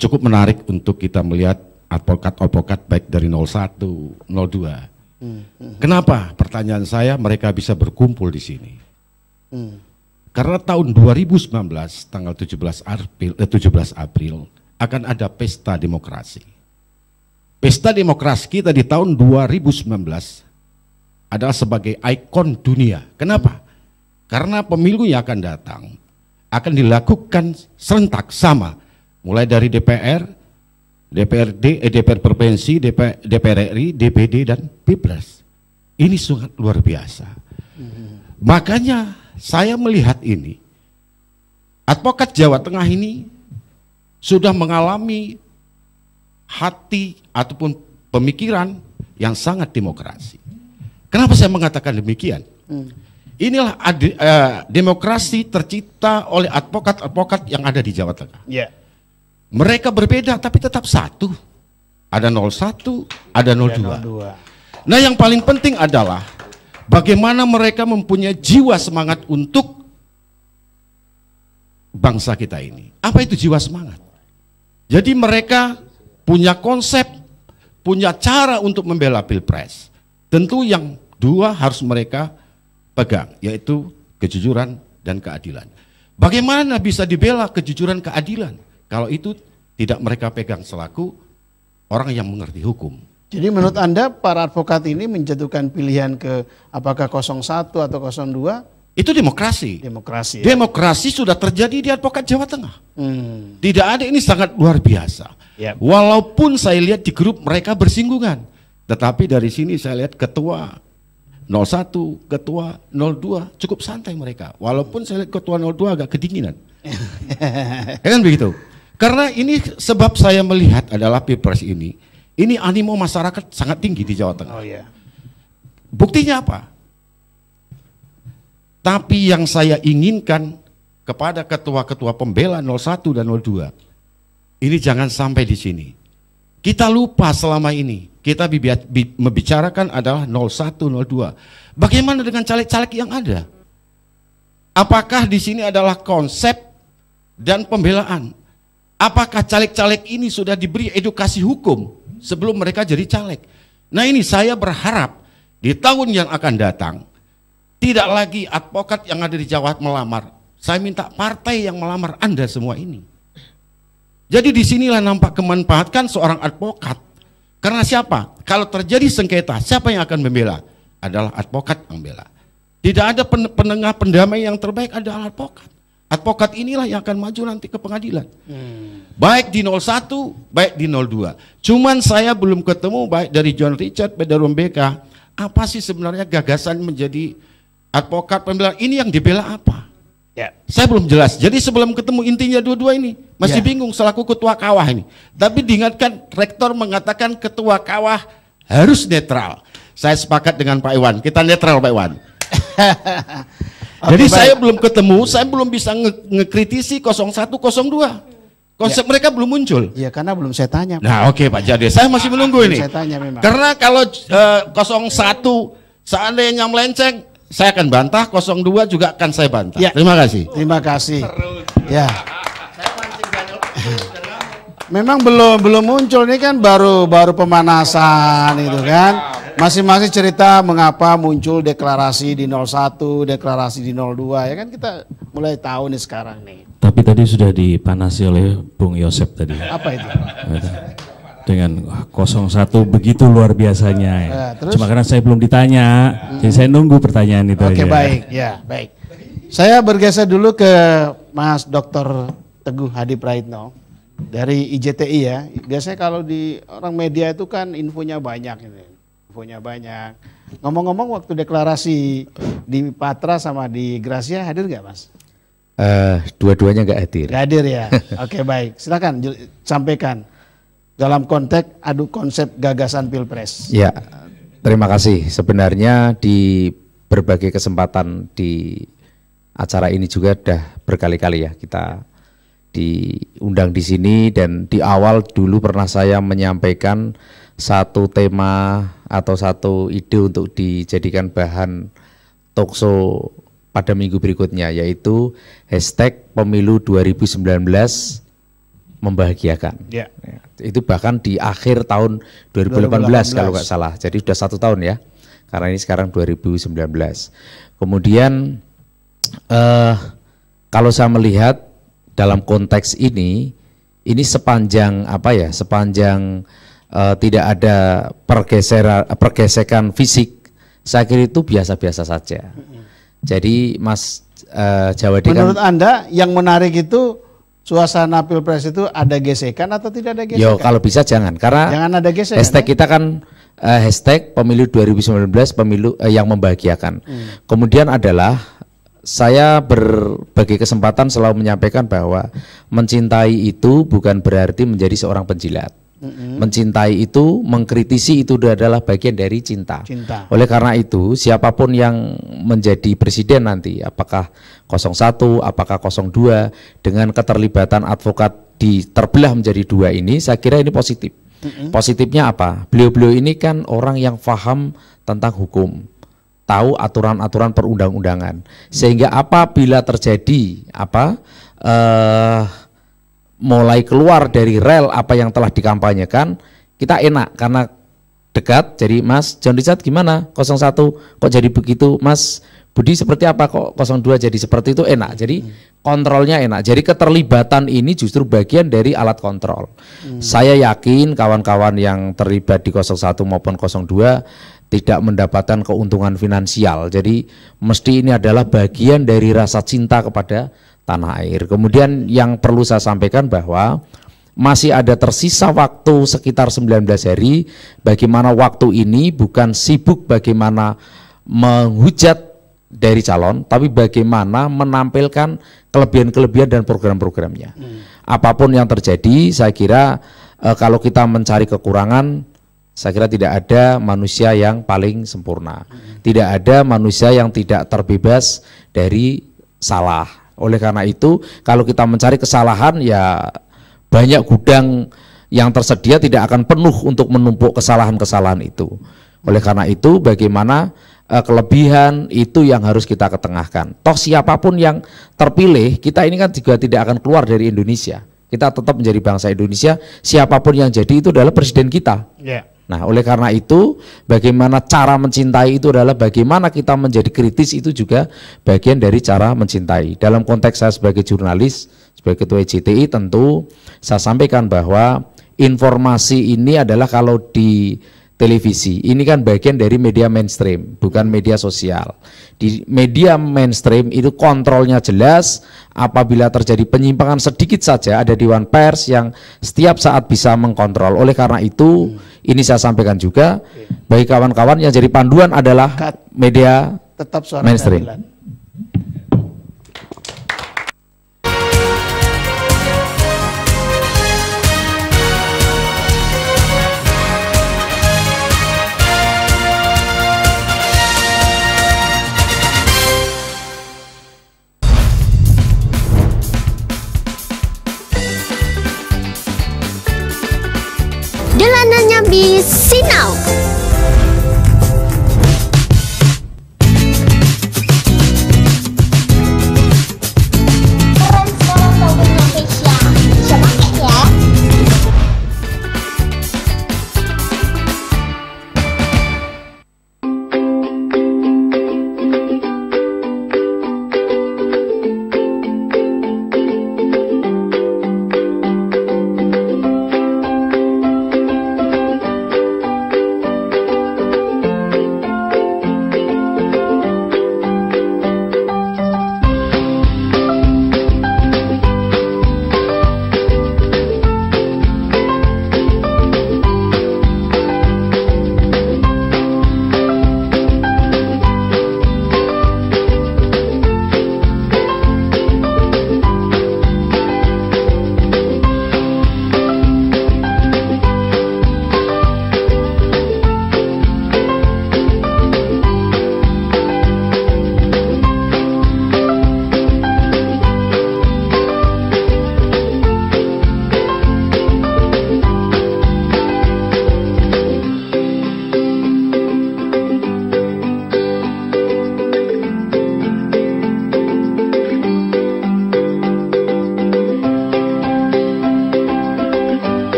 cukup menarik untuk kita melihat advokat-advokat baik dari 01, 02. Kenapa? Pertanyaan saya, mereka bisa berkumpul di sini. Karena tahun 2019 tanggal 17 April akan ada pesta demokrasi. Pesta demokrasi kita di tahun 2019 adalah sebagai ikon dunia. Kenapa? Karena pemilu yang akan datang akan dilakukan serentak sama, mulai dari DPR, DPRD, DPR Provinsi, DPR RI, DPD dan Pilpres. Ini sangat luar biasa. Makanya saya melihat ini, advokat Jawa Tengah ini sudah mengalami hati ataupun pemikiran yang sangat demokrasi. Kenapa saya mengatakan demikian? Inilah demokrasi tercipta oleh advokat-advokat yang ada di Jawa Tengah.
Yeah.
Mereka berbeda tapi tetap satu. Ada 01, ada 02. Nah, yang paling penting adalah bagaimana mereka mempunyai jiwa semangat untuk bangsa kita ini. Apa itu jiwa semangat? Jadi mereka punya konsep, punya cara untuk membela Pilpres. Tentu yang dua harus mereka pegang, yaitu kejujuran dan keadilan. Bagaimana bisa dibela kejujuran keadilan kalau itu tidak mereka pegang selaku orang yang mengerti hukum?
Jadi menurut Anda para advokat ini menjatuhkan pilihan ke apakah 01 atau 02?
Itu demokrasi.
Demokrasi.
Ya? Demokrasi sudah terjadi di advokat Jawa Tengah. Tidak ada, ini sangat luar biasa.
Yep.
Walaupun saya lihat di grup mereka bersinggungan, tetapi dari sini saya lihat ketua 01, ketua 02 cukup santai mereka. Walaupun saya lihat ketua 02 agak kedinginan. Ya kan begitu? Karena ini sebab saya melihat adalah Pilpres ini animo masyarakat sangat tinggi di Jawa Tengah.
Oh, yeah.
Buktinya apa? Tapi yang saya inginkan kepada ketua-ketua pembela 01 dan 02, ini jangan sampai di sini. Kita lupa selama ini, kita membicarakan adalah 01, 02. Bagaimana dengan caleg-caleg yang ada? Apakah di sini adalah konsep dan pembelaan? Apakah caleg-caleg ini sudah diberi edukasi hukum sebelum mereka jadi caleg? Nah, ini saya berharap di tahun yang akan datang tidak lagi advokat yang ada di Jawa melamar. Saya minta partai yang melamar Anda semua ini. Jadi disinilah nampak kemanfaatkan seorang advokat. Karena siapa? Kalau terjadi sengketa, siapa yang akan membela? Adalah advokat yang membela. Tidak ada penengah pendamai yang terbaik adalah advokat. Advokat inilah yang akan maju nanti ke pengadilan. Baik di 01, baik di 02. Cuman saya belum ketemu baik dari John Richard, baik dari BK, apa sih sebenarnya gagasan menjadi advokat pembela ini, yang dibela apa?
Ya.
Saya belum jelas. Jadi sebelum ketemu intinya dua-dua ini masih bingung selaku ketua kawah ini. Tapi diingatkan rektor mengatakan ketua kawah harus netral. Saya sepakat dengan Pak Iwan. Kita netral Pak Iwan. Jadi saya belum ketemu, saya belum bisa ngekritisi 01, 02. Konsep mereka belum muncul.
Ya karena belum saya tanya.
Nah oke Pak Jade, saya masih menunggu ini.
Saya tanya memang.
Karena kalau 01 seandainya melenceng, saya akan bantah, 02 juga akan saya bantah.
Ya.
Terima kasih.
Terima kasih. Ya.
Saya mancing
memang belum muncul, ini kan baru pemanasan itu kan. Masing-masing cerita mengapa muncul deklarasi di 01, deklarasi di 02, ya kan kita mulai tahu nih sekarang nih.
Tapi tadi sudah dipanasi oleh Bung Yosep tadi.
Apa itu?
Dengan 01 begitu luar biasanya. Ya.
Terus?
Cuma karena saya belum ditanya, jadi saya nunggu pertanyaan itu aja.
Oke, baik, ya baik. Saya bergeser dulu ke Mas Dr. Teguh Hadi Praitno dari IJTI ya. Biasanya kalau di orang media itu kan infonya banyak ini. Ngomong-ngomong waktu deklarasi di Patra sama di Gracia hadir nggak Mas?
Dua-duanya nggak hadir.
Nggak hadir ya. Oke, baik. Silakan sampaikan dalam konteks adu konsep gagasan Pilpres.
Ya, terima kasih. Sebenarnya di berbagai kesempatan di acara ini juga sudah berkali-kali ya kita diundang di sini, dan di awal dulu pernah saya menyampaikan satu tema atau satu ide untuk dijadikan bahan talkshow pada minggu berikutnya, yaitu hashtag pemilu 2019 membahagiakan. Ya. Itu bahkan di akhir tahun 2018 kalau nggak salah, jadi sudah 1 tahun ya, karena ini sekarang 2019. Kemudian kalau saya melihat dalam konteks ini sepanjang sepanjang tidak ada pergesekan fisik, saya kira itu biasa-biasa saja. Jadi Mas Jawadi,
menurut Anda yang menarik itu suasana Pilpres itu ada gesekan atau tidak ada gesekan?
Yo, kalau bisa jangan, karena
jangan ada gesekan.
Hashtag kita kan hashtag pemilu 2019 pemilu yang membahagiakan. Kemudian adalah saya berbagai kesempatan selalu menyampaikan bahwa mencintai itu bukan berarti menjadi seorang penjilat. Mencintai itu, mengkritisi itu adalah bagian dari cinta. Oleh karena itu, siapapun yang menjadi presiden nanti, apakah 01, apakah 02, dengan keterlibatan advokat terbelah menjadi 2 ini, saya kira ini positif. Positifnya apa? Beliau-beliau ini kan orang yang paham tentang hukum, tahu aturan-aturan perundang-undangan, sehingga apabila terjadi mulai keluar dari rel apa yang telah dikampanyekan, kita enak karena dekat. Jadi Mas John Richard gimana 01 kok jadi begitu, Mas Budi seperti apa kok 02 jadi seperti itu, enak. Jadi kontrolnya enak. Jadi keterlibatan ini justru bagian dari alat kontrol. Saya yakin kawan-kawan yang terlibat di 01 maupun 02 tidak mendapatkan keuntungan finansial. Jadi mesti ini adalah bagian dari rasa cinta kepada tanah air. Kemudian yang perlu saya sampaikan bahwa masih ada tersisa waktu sekitar 19 hari. Bagaimana waktu ini bukan sibuk bagaimana menghujat dari calon, tapi bagaimana menampilkan kelebihan-kelebihan dan program-programnya. Apapun yang terjadi, saya kira kalau kita mencari kekurangan, saya kira tidak ada manusia yang paling sempurna. Tidak ada manusia yang tidak terbebas dari salah. Oleh karena itu, kalau kita mencari kesalahan, ya banyak gudang yang tersedia tidak akan penuh untuk menumpuk kesalahan-kesalahan itu. Oleh karena itu, bagaimana kelebihan itu yang harus kita ketengahkan. Toh siapapun yang terpilih, kita ini kan juga tidak akan keluar dari Indonesia. Kita tetap menjadi bangsa Indonesia, siapapun yang jadi itu adalah presiden kita. Nah, oleh karena itu, bagaimana cara mencintai itu adalah bagaimana kita menjadi kritis, itu juga bagian dari cara mencintai. Dalam konteks saya sebagai jurnalis, sebagai ketua IJTI, tentu saya sampaikan bahwa informasi ini adalah kalau di televisi, ini kan bagian dari media mainstream, bukan media sosial. Di media mainstream itu kontrolnya jelas, apabila terjadi penyimpangan sedikit saja ada Dewan Pers yang setiap saat bisa mengkontrol. Oleh karena itu, ini saya sampaikan juga, bagi kawan-kawan yang jadi panduan adalah media
tetap suara
mainstream.
keadilan.
Delananya Bisinau. Keren sekarang taubennya Keisha. Bisa pakai ya.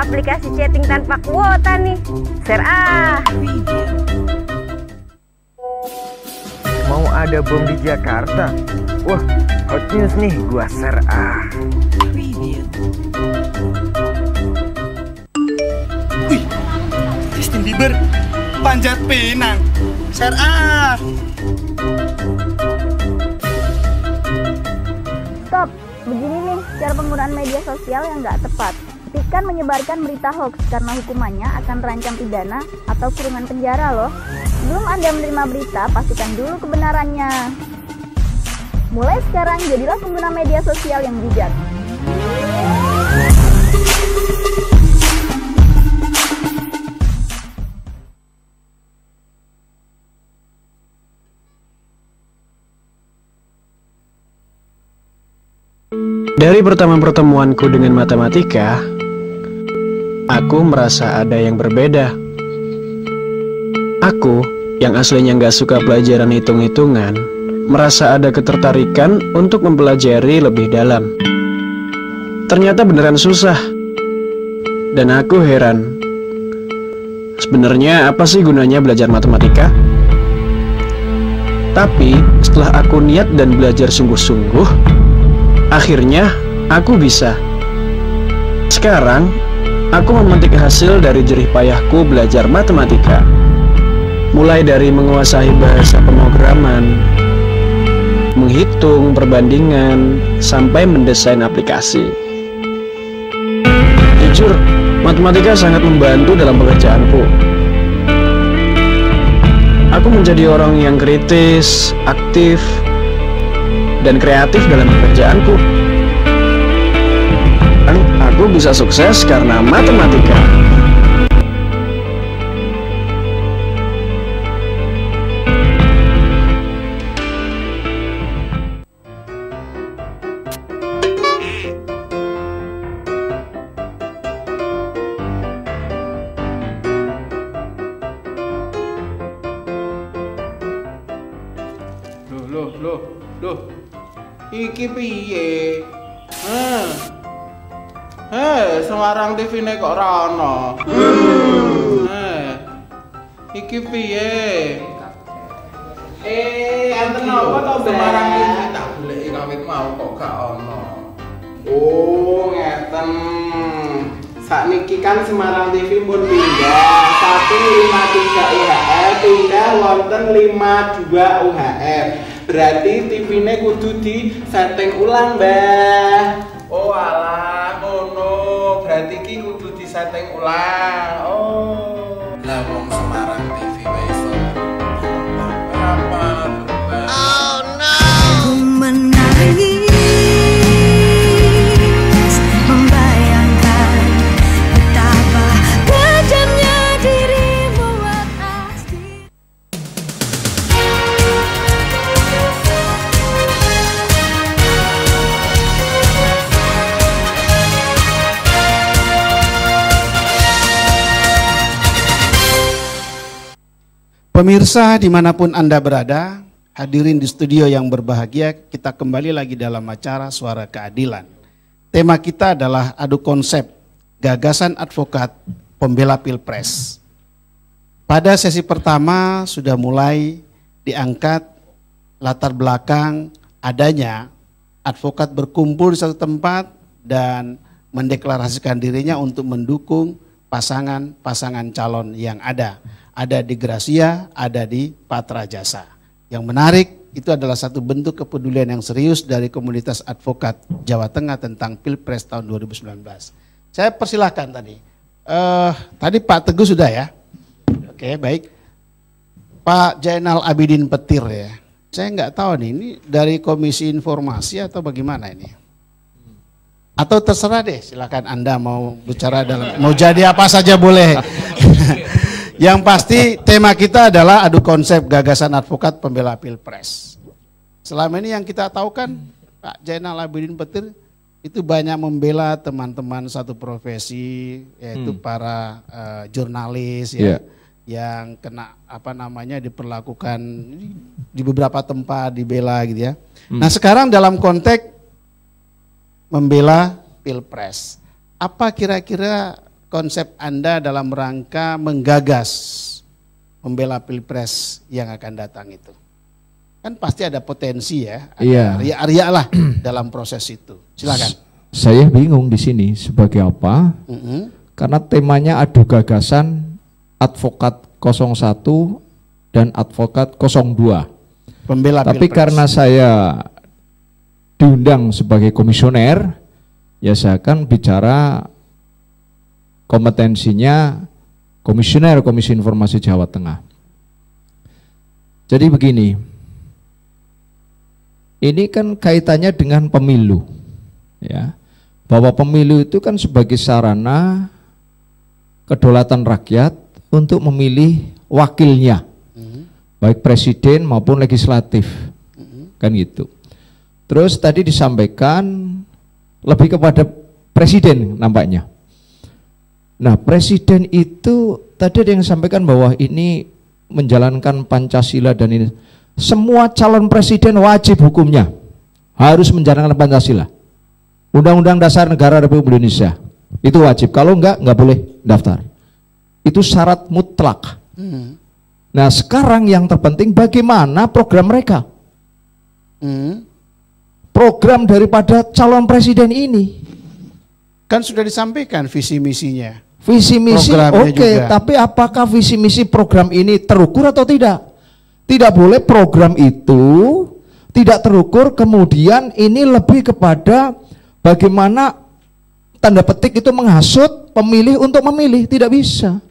aplikasi chatting tanpa kuota nih. Share ah.
Mau ada bom di Jakarta? Wah, hot news nih, gua share ah.
Wih, Justin Bieber panjat pinang. Share ah.
Stop, begini nih cara penggunaan media sosial yang nggak tepat. Hentikan menyebarkan berita hoax karena hukumannya akan terancam pidana atau kurungan penjara loh. Sebelum Anda menerima berita, pastikan dulu kebenarannya. Mulai sekarang, jadilah pengguna media sosial yang bijak.
Dari pertemuanku dengan matematika, aku merasa ada yang berbeda. Aku, yang aslinya nggak suka pelajaran hitung-hitungan, merasa ada ketertarikan untuk mempelajari lebih dalam. Ternyata beneran susah. Dan aku heran, sebenarnya apa sih gunanya belajar matematika? Tapi setelah aku niat dan belajar sungguh-sungguh, akhirnya aku bisa. Sekarang, aku memetik hasil dari jerih payahku belajar matematika. Mulai dari menguasai bahasa pemrograman, menghitung perbandingan, sampai mendesain aplikasi. Jujur, matematika sangat membantu dalam pekerjaanku. Aku menjadi orang yang kritis, aktif, dan kreatif dalam pekerjaanku. Dan aku bisa sukses karena matematika.
Loh. Iki piye? Semarang TV-ne kok ora ono. Iki piye? Enten apa to Semarang TV tak goleki kawit mau kok gak ono. Oh, ngeten. Sakniki kan Semarang TV pun pindah saking 53 UHF pindah wonten 52 UHF. Berarti TV-ne kudu di setting ulang, Mbah. Oh alah, ngono. Berarti ki kudu di setting ulang. Oh. Lah wong Semarang TV wis apa? Oh no. Ku menangis membayangkan betapa kejamnya dirimu atas diri. Pemirsa dimanapun Anda berada, hadirin di studio yang berbahagia, kita kembali lagi dalam acara Suara Keadilan. Tema kita adalah adu konsep gagasan advokat pembela Pilpres. Pada sesi pertama sudah mulai diangkat latar belakang adanya advokat berkumpul di satu tempat dan mendeklarasikan dirinya untuk mendukung pasangan-pasangan calon yang ada. Ada di Gracia, ada di Patra Jasa. Yang menarik itu adalah satu bentuk kepedulian yang serius dari komunitas advokat Jawa Tengah tentang Pilpres tahun 2019. Saya persilahkan tadi. Tadi Pak Teguh sudah ya. Oke, baik. Pak Jainal Abidin Petir ya. Saya nggak tahu nih, ini dari Komisi Informasi atau bagaimana ini? Atau terserah deh, silakan Anda mau bicara dalam, mau jadi apa saja boleh. Yang pasti tema kita adalah adu konsep gagasan advokat pembela Pilpres. Selama ini yang kita tahu kan Pak Jainal Abidin Petir itu banyak membela teman-teman satu profesi, yaitu para jurnalis ya, yang kena diperlakukan di beberapa tempat dibela gitu ya. Nah sekarang dalam konteks membela Pilpres, apa kira-kira konsep Anda dalam rangka menggagas membela Pilpres yang akan datang itu? Kan pasti ada potensi ya, ada ria-ria lah dalam proses itu. Silakan.
Saya bingung di sini sebagai apa? Karena temanya adu gagasan advokat 01 dan advokat 02.
Pembela
Tapi
Pilpres.
karena saya diundang sebagai komisioner, ya saya akan bicara kompetensinya komisioner Komisi Informasi Jawa Tengah. Jadi begini, ini kan kaitannya dengan pemilu, ya, bahwa pemilu itu kan sebagai sarana kedaulatan rakyat untuk memilih wakilnya, baik presiden maupun legislatif, kan gitu. Terus tadi disampaikan lebih kepada presiden nampaknya. Nah, presiden itu tadi ada yang sampaikan bahwa ini menjalankan Pancasila dan ini. Semua calon presiden wajib hukumnya harus menjalankan Pancasila. Undang-Undang Dasar Negara Republik Indonesia itu wajib. Kalau enggak boleh daftar. Itu syarat mutlak. Nah, sekarang yang terpenting bagaimana program mereka. Program daripada calon presiden ini.
Kan sudah disampaikan visi misinya.
Visi misi oke, tapi apakah visi misi program ini terukur atau tidak? Tidak boleh program itu tidak terukur, kemudian ini lebih kepada bagaimana tanda petik itu menghasut pemilih untuk memilih, tidak bisa.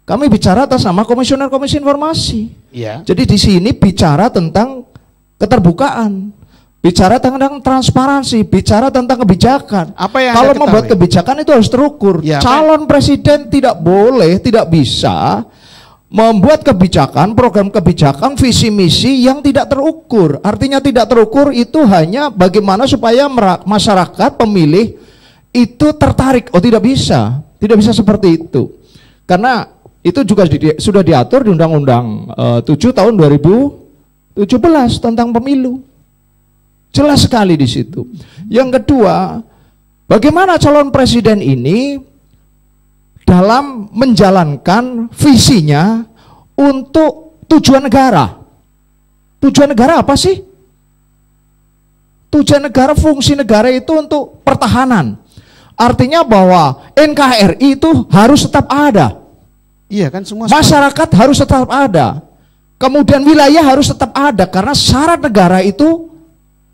Kami bicara atas nama Komisioner Komisi Informasi.
Iya.
Jadi di sini bicara tentang keterbukaan, bicara tentang transparansi, bicara tentang kebijakan.
Apa yang
kalau
Anda
membuat
ketahui?
kebijakan itu harus terukur.
Ya,
calon presiden tidak boleh, tidak bisa membuat kebijakan, program kebijakan, visi misi yang tidak terukur. Artinya tidak terukur itu hanya bagaimana supaya masyarakat pemilih itu tertarik. Oh, tidak bisa seperti itu. Karena itu juga sudah diatur di Undang-Undang 7 tahun 2017 tentang pemilu. Jelas sekali di situ. Yang kedua, bagaimana calon presiden ini dalam menjalankan visinya untuk tujuan negara. Tujuan negara apa sih? Tujuan negara, fungsi negara itu untuk pertahanan. Artinya bahwa NKRI itu harus tetap ada.
Iya kan, semua
masyarakat harus tetap ada. Kemudian wilayah harus tetap ada, karena syarat negara itu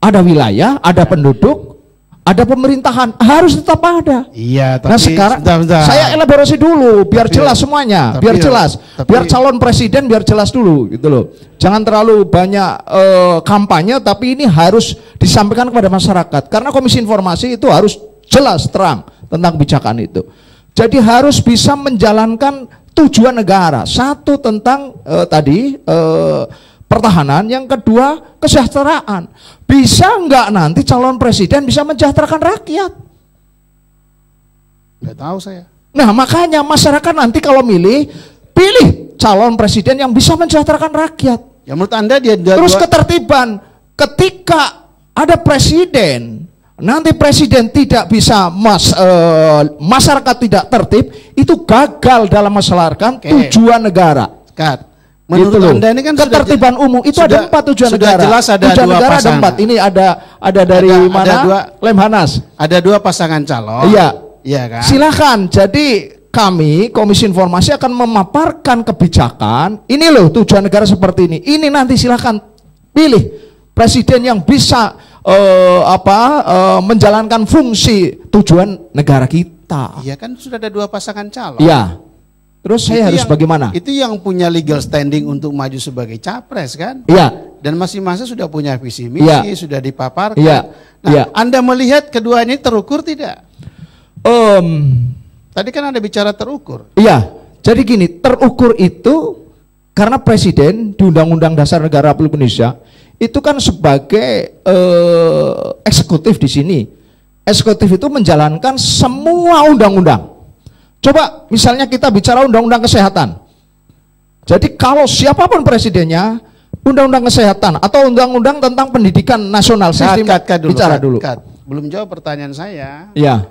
ada wilayah, ada penduduk, ada pemerintahan, harus tetap ada.
Iya, tapi
nah sekarang
bentar.
saya elaborasi dulu biar jelas semuanya, biar jelas, biar calon presiden biar jelas dulu gitu loh. Jangan terlalu banyak kampanye, tapi ini harus disampaikan kepada masyarakat, karena Komisi Informasi itu harus jelas terang tentang kebijakan itu. Jadi harus bisa menjalankan tujuan negara. Satu tentang pertahanan, yang kedua kesejahteraan. Bisa enggak nanti calon presiden bisa mensejahterakan rakyat?
Nggak tahu saya.
Nah, makanya masyarakat nanti kalau pilih calon presiden yang bisa mensejahterakan rakyat.
Ya menurut Anda dia
terus ketertiban. Ketika ada presiden, nanti presiden tidak bisa masyarakat tidak tertib, itu gagal dalam melaksanakan tujuan negara.
Menurut
gitu
Anda ini kan
ketertiban umum itu ada 4 tujuan
sudah
negara.
Jelas ada
tujuan
dua
negara
pasangan.
ada 4. Ini ada dari mana? Lemhanas.
Ada 2 pasangan calon.
Iya.
Iya kan?
Silakan. Jadi kami Komisi Informasi akan memaparkan kebijakan. Ini loh tujuan negara seperti ini. Ini nanti silakan pilih presiden yang bisa menjalankan fungsi tujuan negara kita.
Iya kan sudah ada 2 pasangan calon.
Iya. Terus saya harus bagaimana?
Itu yang punya legal standing untuk maju sebagai capres kan?
Iya.
Dan masing-masing sudah punya visi misi, sudah dipaparkan.
Iya.
Nah, Anda melihat kedua ini terukur tidak? Tadi kan Anda bicara terukur.
Iya. Jadi gini, terukur itu karena presiden di Undang-Undang Dasar Negara Republik Indonesia itu kan sebagai eksekutif di sini. Eksekutif itu menjalankan semua undang-undang. Coba misalnya kita bicara undang-undang kesehatan. Jadi kalau siapapun presidennya, undang-undang kesehatan atau undang-undang tentang pendidikan nasional, sistem
bicara
dulu.
Belum jawab pertanyaan saya.
Iya.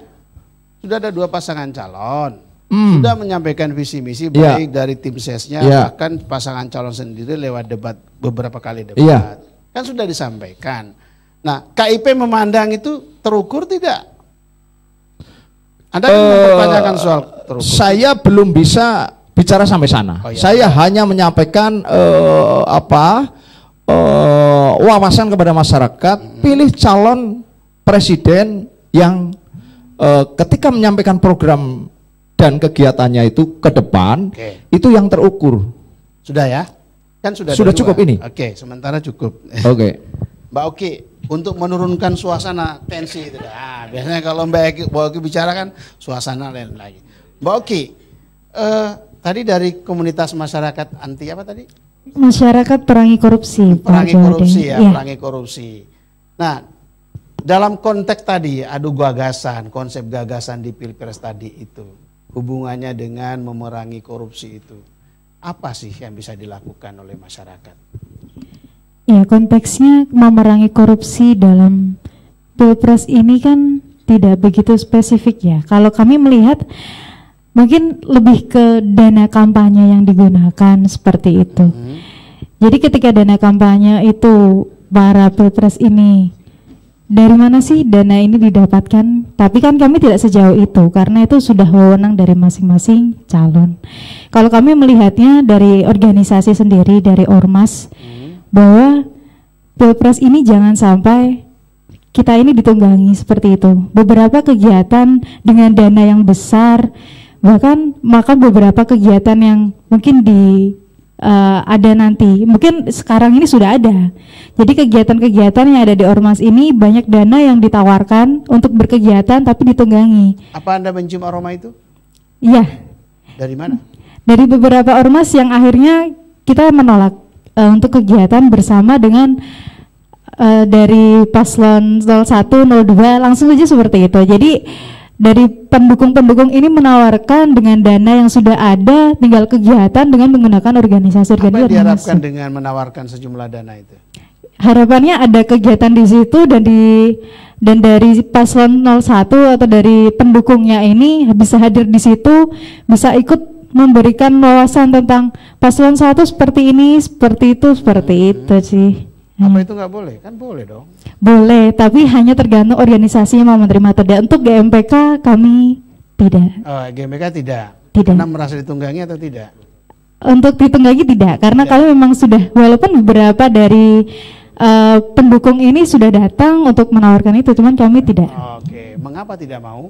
sudah ada 2 pasangan calon, sudah menyampaikan visi misi baik dari tim sesnya, bahkan pasangan calon sendiri lewat debat, beberapa kali debat, kan sudah disampaikan. Nah, KIP memandang itu terukur tidak? Anda kan mempertanyakan soal terukur.
Saya belum bisa bicara sampai sana. Saya hanya menyampaikan wawasan kepada masyarakat, pilih calon presiden yang ketika menyampaikan program dan kegiatannya itu ke depan, itu yang terukur.
Sudah ya? Kan sudah
cukup ini.
Oke, sementara cukup.
Oke.
Mbak Oki, untuk menurunkan suasana tensi itu. Nah, biasanya kalau Mbak Oki bicara kan suasana lain lagi. Mbak Oki, tadi dari komunitas masyarakat anti apa tadi?
Masyarakat perangi korupsi.
Perangi korupsi ya, perangi korupsi. Nah, dalam konteks tadi adu gagasan, konsep gagasan di Pilpres tadi itu, hubungannya dengan memerangi korupsi itu, apa sih yang bisa dilakukan oleh masyarakat?
Ya, konteksnya memerangi korupsi dalam Pilpres ini kan tidak begitu spesifik ya. Kalau kami melihat mungkin lebih ke dana kampanye yang digunakan seperti itu. Jadi ketika dana kampanye itu para Pilpres ini, dari mana sih dana ini didapatkan? Tapi kan kami tidak sejauh itu karena itu sudah wewenang dari masing-masing calon. Kalau kami melihatnya dari organisasi sendiri, dari Ormas, bahwa Pilpres ini jangan sampai kita ini ditunggangi seperti itu. Beberapa kegiatan dengan dana yang besar, bahkan beberapa kegiatan yang mungkin ada nanti, mungkin sekarang ini sudah ada. Jadi kegiatan-kegiatan yang ada di Ormas ini banyak dana yang ditawarkan untuk berkegiatan tapi ditunggangi.
Apa Anda mencium aroma itu?
Iya.
Dari mana?
Dari beberapa Ormas yang akhirnya kita menolak untuk kegiatan bersama dengan dari paslon 01, 02 langsung saja seperti itu. Jadi dari pendukung-pendukung ini menawarkan dengan dana yang sudah ada, tinggal kegiatan dengan menggunakan organisasi-organisasi.
Apa yang diharapkan dengan menawarkan sejumlah dana itu?
Harapannya ada kegiatan di situ dan dari paslon 01 atau dari pendukungnya ini bisa hadir di situ, bisa ikut memberikan wawasan tentang paslon 1 seperti ini, seperti itu sih.
Apa itu nggak boleh? Kan boleh dong.
Boleh, tapi hanya tergantung organisasinya mau menerima atau tidak. Untuk GMPK kami tidak.
Oh, GMPK tidak?
Tidak.
Karena merasa ditunggangi atau tidak?
Untuk ditunggangi tidak, karena kami memang sudah, walaupun beberapa dari pendukung ini sudah datang untuk menawarkan itu, cuman kami tidak.
Oke, mengapa tidak mau?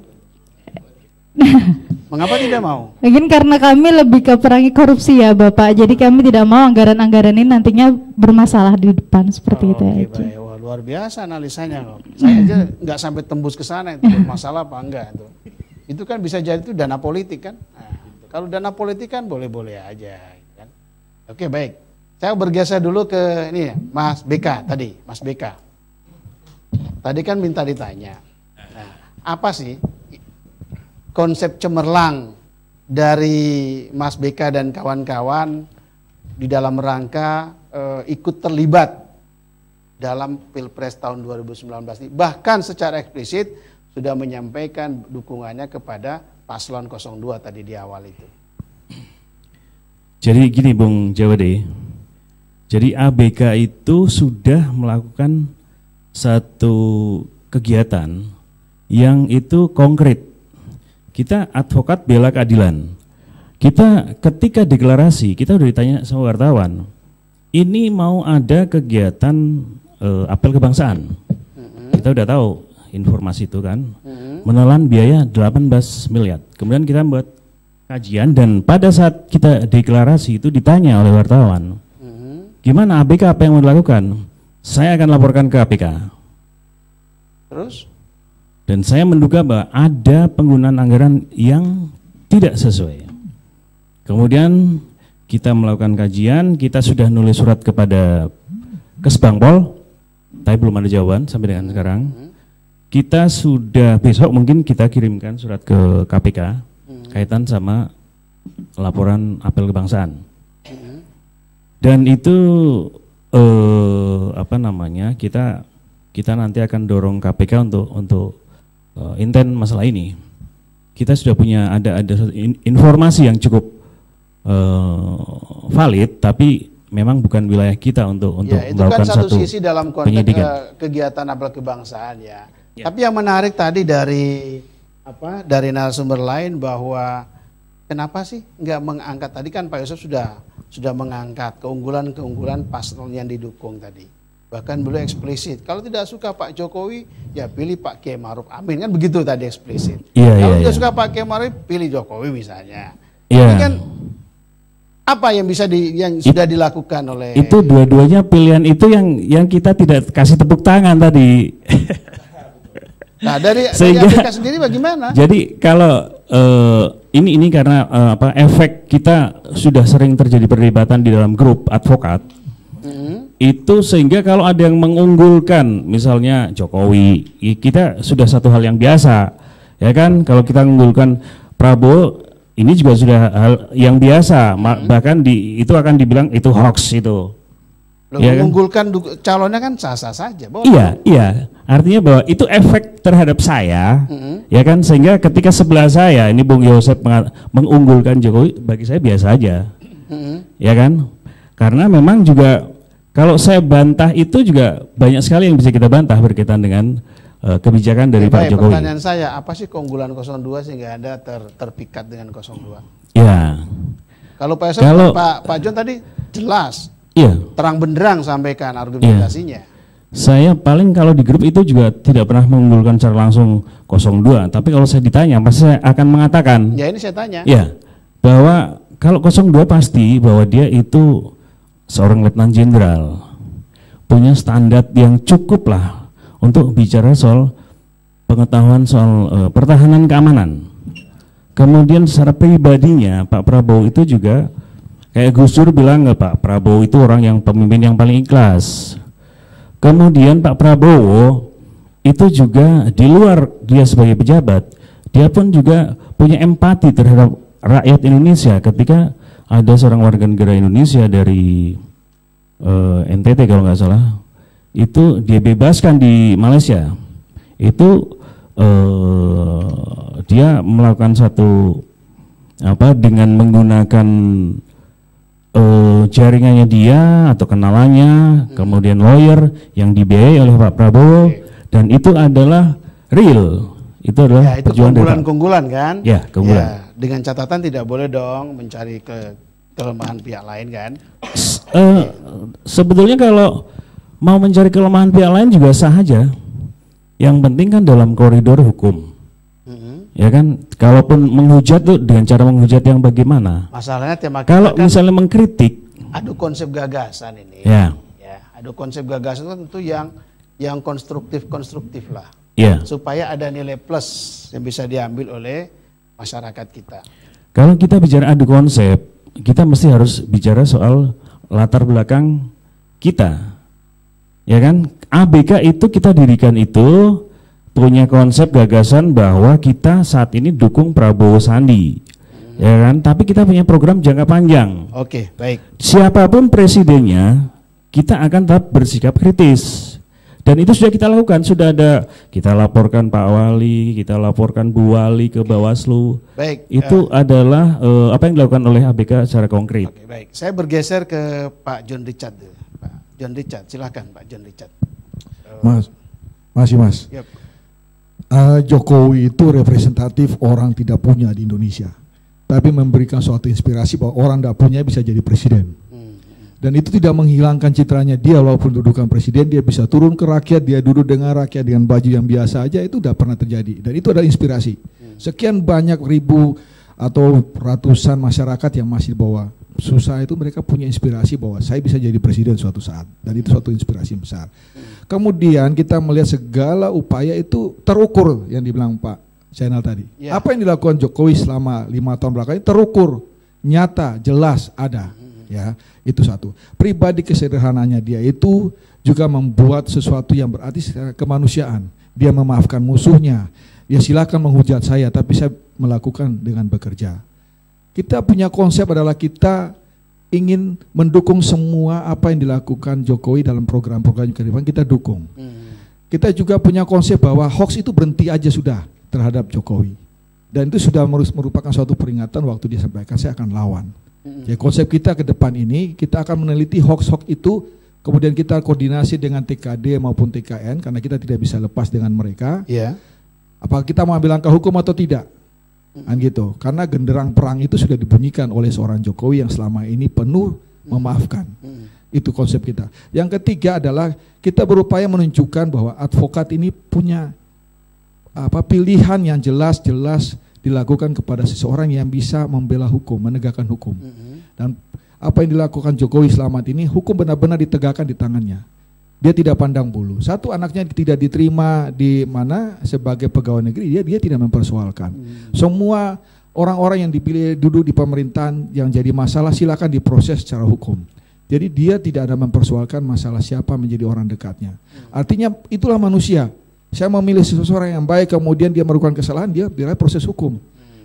Mengapa tidak mau?
Mungkin karena kami lebih ke perangi korupsi ya Bapak, jadi kami tidak mau anggaran-anggaran ini nantinya bermasalah di depan seperti itu aja.
Baik. Wah, luar biasa analisanya loh. Saya aja nggak sampai tembus ke sana itu bermasalah apa enggak itu. Itu kan bisa jadi itu dana politik kan. Nah, kalau dana politik kan boleh-boleh aja kan. Oke, baik. Saya bergeser dulu ke ini Mas BK tadi, Mas BK. Tadi kan minta ditanya. Nah, apa sih konsep cemerlang dari Mas BK dan kawan-kawan di dalam rangka ikut terlibat dalam Pilpres tahun 2019 ini, bahkan secara eksplisit sudah menyampaikan dukungannya kepada paslon 02 tadi di awal itu.
Jadi gini Bung Jawade, jadi ABK itu sudah melakukan satu kegiatan yang itu konkret. Kita advokat bela keadilan. Kita ketika deklarasi, kita udah ditanya sama wartawan, ini mau ada kegiatan apel kebangsaan. Kita udah tahu informasi itu kan, menelan biaya 18 miliar. Kemudian kita buat kajian dan pada saat kita deklarasi itu ditanya oleh wartawan, gimana ABK apa yang mau dilakukan? Saya akan laporkan ke KPK.
Terus?
Dan saya menduga bahwa ada penggunaan anggaran yang tidak sesuai. Kemudian kita melakukan kajian, kita sudah nulis surat kepada Kesbangpol, tapi belum ada jawaban sampai dengan sekarang. Kita sudah besok mungkin kita kirimkan surat ke KPK kaitan sama laporan apel kebangsaan. Dan itu kita nanti akan dorong KPK untuk intent masalah ini. kita sudah punya ada informasi yang cukup valid, tapi memang bukan wilayah kita untuk
ya, itu
melakukan
kan satu sisi dalam konteks kegiatan apel kebangsaan ya. Tapi yang menarik tadi dari narasumber lain bahwa kenapa sih nggak mengangkat, tadi kan Pak Yusuf sudah mengangkat keunggulan paslon yang didukung tadi. Bahkan beliau eksplisit, kalau tidak suka Pak Jokowi ya pilih Pak Kiai Ma'ruf Amin, kan begitu tadi eksplisit. Kalau tidak suka Pak Kiai Ma'ruf, pilih Jokowi misalnya. Ini kan apa yang bisa sudah dilakukan oleh
itu, dua-duanya pilihan itu yang kita tidak kasih tepuk tangan tadi.
Nah, dari
sehingga
APK sendiri bagaimana?
Jadi kalau ini karena efek kita sudah sering terjadi perdebatan di dalam grup advokat, itu sehingga kalau ada yang mengunggulkan misalnya Jokowi, kita sudah satu hal yang biasa, ya kan? Kalau kita mengunggulkan Prabowo, ini juga sudah hal yang biasa, bahkan itu akan dibilang itu hoax itu. Ya
mengunggulkan calonnya kan sah-sah saja.
Iya. Artinya bahwa itu efek terhadap saya, ya kan, sehingga ketika sebelah saya ini Bung Yosep mengunggulkan Jokowi, bagi saya biasa aja, ya kan, karena memang juga kalau saya bantah itu juga banyak sekali yang bisa kita bantah berkaitan dengan kebijakan dari Pak Jokowi.
Pertanyaan saya, apa sih keunggulan 02 sehingga Anda terpikat dengan 02?
Ya.
Kalau Pak Yosep, Pak John tadi jelas.
Iya.
Terang benderang sampaikan argumentasinya.
Saya paling kalau di grup itu juga tidak pernah mengunggulkan secara langsung 02, tapi kalau saya ditanya pasti saya akan mengatakan.
Ya ini saya tanya.
Ya, bahwa kalau 02 pasti bahwa dia itu seorang letnan jenderal, punya standar yang cukup lah untuk bicara soal pengetahuan soal pertahanan keamanan. Kemudian secara pribadinya Pak Prabowo itu juga kayak Gus Dur bilang Pak Prabowo itu orang yang pemimpin yang paling ikhlas. Kemudian Pak Prabowo itu juga di luar dia sebagai pejabat, dia pun juga punya empati terhadap rakyat Indonesia ketika ada seorang warga negara Indonesia dari NTT kalau nggak salah, itu dia bebaskan di Malaysia. Itu dia melakukan satu dengan menggunakan jaringannya dia atau kenalannya, kemudian lawyer yang dibiayai oleh Pak Prabowo, dan itu adalah real, itu adalah
itu keunggulan kan?
Ya, keunggulan.
Ya, dengan catatan tidak boleh dong mencari kelemahan pihak lain kan?
Sebetulnya kalau mau mencari kelemahan pihak lain juga sah aja. Yang penting kan dalam koridor hukum. Ya kan, kalaupun menghujat tuh dengan cara menghujat yang bagaimana?
Masalahnya tema
kalau misalnya mengkritik,
adu konsep gagasan ini.
Ya,
adu konsep gagasan itu tentu yang konstruktif lah.
Ya.
Supaya ada nilai plus yang bisa diambil oleh masyarakat kita.
Kalau kita bicara adu konsep, kita mesti harus bicara soal latar belakang kita. Ya kan? ABK itu kita dirikan itu punya konsep gagasan bahwa kita saat ini dukung Prabowo Sandi, ya kan? Tapi kita punya program jangka panjang.
Oke, baik.
Siapapun presidennya, kita akan tetap bersikap kritis. Dan itu sudah kita lakukan, kita laporkan Pak Wali, kita laporkan Bu Wali ke Bawaslu.
Baik.
Itu adalah apa yang dilakukan oleh ABK secara konkret.
Oke, baik. Saya bergeser ke Pak John Richard. Pak John Richard, silakan Pak John Richard.
Mas. Yep. Jokowi itu representatif orang tidak punya di Indonesia, tapi memberikan suatu inspirasi bahwa orang tidak punya bisa jadi presiden. Dan itu tidak menghilangkan citranya dia, walaupun dudukan presiden dia bisa turun ke rakyat, dia duduk dengan rakyat dengan baju yang biasa aja, itu tidak pernah terjadi. Dan itu adalah inspirasi. Sekian banyak ribu atau ratusan masyarakat yang masih bawa susah itu, mereka punya inspirasi bahwa saya bisa jadi presiden suatu saat, dan itu suatu inspirasi besar. Kemudian kita melihat segala upaya itu terukur yang dibilang Pak Zainal tadi. Apa yang dilakukan Jokowi selama 5 tahun belakang ini terukur, nyata, jelas ada. Ya, itu satu. Pribadi kesederhananya dia itu juga membuat sesuatu yang berarti secara kemanusiaan. Dia memaafkan musuhnya. Dia silakan menghujat saya, tapi saya melakukan dengan bekerja. Kita punya konsep adalah kita ingin mendukung semua apa yang dilakukan Jokowi dalam program-program ke depan, kita dukung. Kita juga punya konsep bahwa hoax itu berhenti aja sudah terhadap Jokowi. Dan itu sudah merupakan suatu peringatan waktu dia sampaikan saya akan lawan. Jadi konsep kita ke depan ini, kita akan meneliti hoax-hoax itu, kemudian kita koordinasi dengan TKD maupun TKN, karena kita tidak bisa lepas dengan mereka. Apakah kita mau ambil langkah hukum atau tidak? Kan gitu. Karena genderang perang itu sudah dibunyikan oleh seorang Jokowi yang selama ini penuh memaafkan. Itu konsep kita. Yang ketiga adalah kita berupaya menunjukkan bahwa advokat ini punya pilihan yang jelas-jelas dilakukan kepada seseorang yang bisa membela hukum, menegakkan hukum. Dan apa yang dilakukan Jokowi selama ini, hukum benar-benar ditegakkan di tangannya. Dia tidak pandang bulu. Satu, anaknya tidak diterima di mana sebagai pegawai negeri, dia tidak mempersoalkan. Semua orang-orang yang dipilih duduk di pemerintahan yang jadi masalah silakan diproses secara hukum. Jadi dia tidak ada mempersoalkan masalah siapa menjadi orang dekatnya. Artinya itulah manusia. Saya memilih seseorang yang baik, kemudian dia melakukan kesalahan, dia biarlah proses hukum.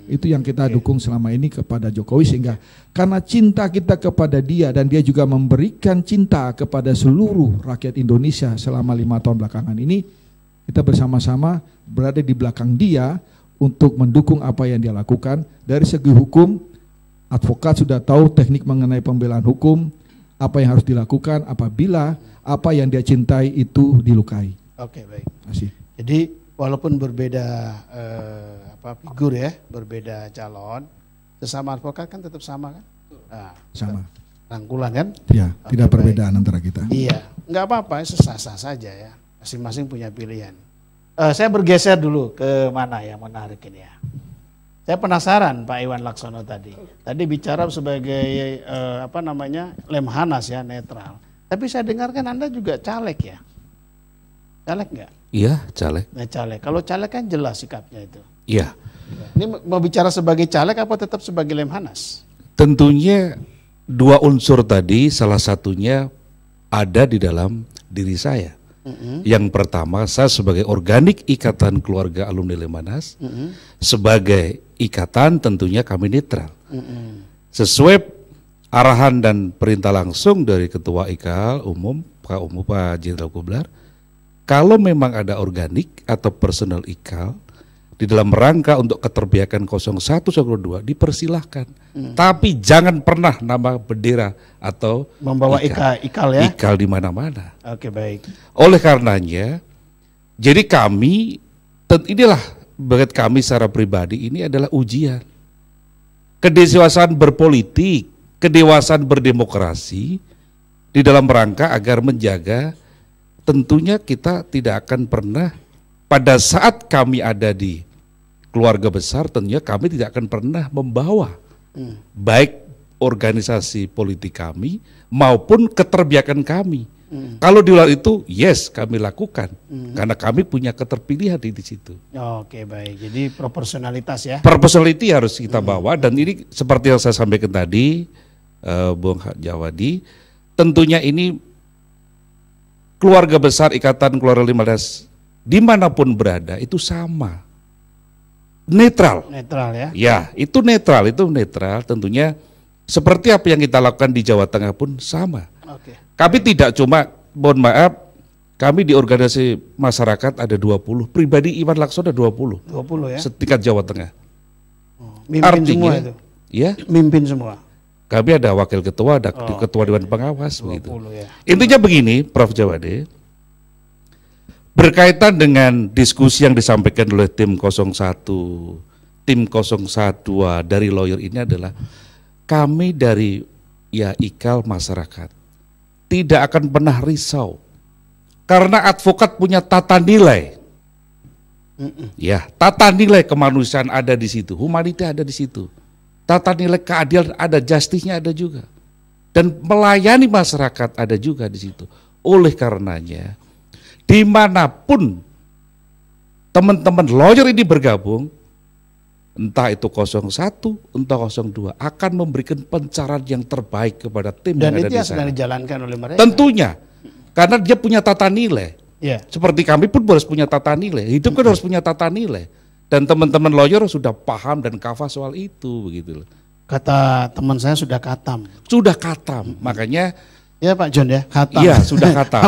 Itu yang kita dukung selama ini kepada Jokowi, sehingga karena cinta kita kepada dia dan dia juga memberikan cinta kepada seluruh rakyat Indonesia selama 5 tahun belakangan ini, kita bersama-sama berada di belakang dia untuk mendukung apa yang dia lakukan. Dari segi hukum, advokat sudah tahu teknik mengenai pembelaan hukum, apa yang harus dilakukan apabila apa yang dia cintai itu dilukai.
Oke, baik.
Masih.
Jadi walaupun berbeda figur ya, berbeda calon, sesama advokat kan tetap sama kan? Nah,
sama.
Rangkulan kan?
Ya, tidak perbedaan antara kita.
Iya, nggak apa-apa, sah-sah saja ya. Masing-masing punya pilihan. Saya bergeser dulu ke mana yang menarik ini ya. Saya penasaran Pak Iwan Laksono tadi. Tadi bicara sebagai Lemhanas ya, netral. Tapi saya dengarkan Anda juga caleg ya. Caleg nggak?
Iya, caleg.
Nah, caleg. Kalau caleg kan jelas sikapnya itu.
Iya.
Ini mau bicara sebagai caleg apa tetap sebagai Lemhanas?
Tentunya dua unsur tadi salah satunya ada di dalam diri saya. Yang pertama, saya sebagai organik ikatan keluarga alumni Lemhanas, sebagai ikatan tentunya kami netral. Sesuai arahan dan perintah langsung dari Ketua IKAL Umum, Pak Jenderal Kublar, kalau memang ada organik atau personal IKAL di dalam rangka untuk keterbiakan 0102 dipersilahkan. Tapi jangan pernah nama bendera atau
membawa IKAL ya.
IKAL di mana-mana.
Oke, baik.
Oleh karenanya, jadi kami, inilah bagi kami secara pribadi ini adalah ujian. Kedewasaan berpolitik, kedewasaan berdemokrasi di dalam rangka agar menjaga. Tentunya kita tidak akan pernah pada saat kami ada di keluarga besar, tentunya kami tidak akan pernah membawa baik organisasi politik kami maupun keterbiakan kami. Kalau di luar itu, yes kami lakukan karena kami punya keterpilihan di situ.
Oke, baik. Jadi proporsionalitas ya.
Proportionality harus kita bawa dan ini seperti yang saya sampaikan tadi, Bung Jawadi, tentunya ini keluarga besar Ikatan Keluarga Lemhanas dimanapun berada itu sama, netral. Netral ya? Ya, itu netral tentunya seperti apa yang kita lakukan di Jawa Tengah pun sama. Oke. Kami tidak cuma, mohon maaf, kami di organisasi masyarakat ada 20, pribadi Iwan Laksono 20. 20 ya? Setingkat Jawa Tengah.
Mimpin artinya, semua itu?
Ya.
Mimpin semua?
Kami ada wakil ketua, ada ketua dewan pengawas begitu. Ya. Intinya begini, Prof. Jawade, berkaitan dengan diskusi yang disampaikan oleh tim 01, tim 012 dari lawyer ini adalah kami dari IKAL masyarakat tidak akan pernah risau karena advokat punya tata nilai. Ya, tata nilai kemanusiaan ada di situ, humanity ada di situ. Tata nilai keadilan ada, justice-nya ada juga. Dan melayani masyarakat ada juga di situ. Oleh karenanya, dimanapun teman-teman lawyer ini bergabung, entah itu 01, entah 02, akan memberikan pencerahan yang terbaik kepada tim
dan
yang ada di sana. Dan itu
yang sedang dijalankan oleh mereka.
Tentunya, karena dia punya tata nilai.
Yeah.
Seperti kami pun harus punya tata nilai. Hidup kan harus punya tata nilai. Dan teman-teman lawyer sudah paham dan kafah soal itu, begitu loh.
Kata teman saya sudah katam.
Sudah katam, makanya.
Ya Pak John ya, katam.
Iya sudah katam.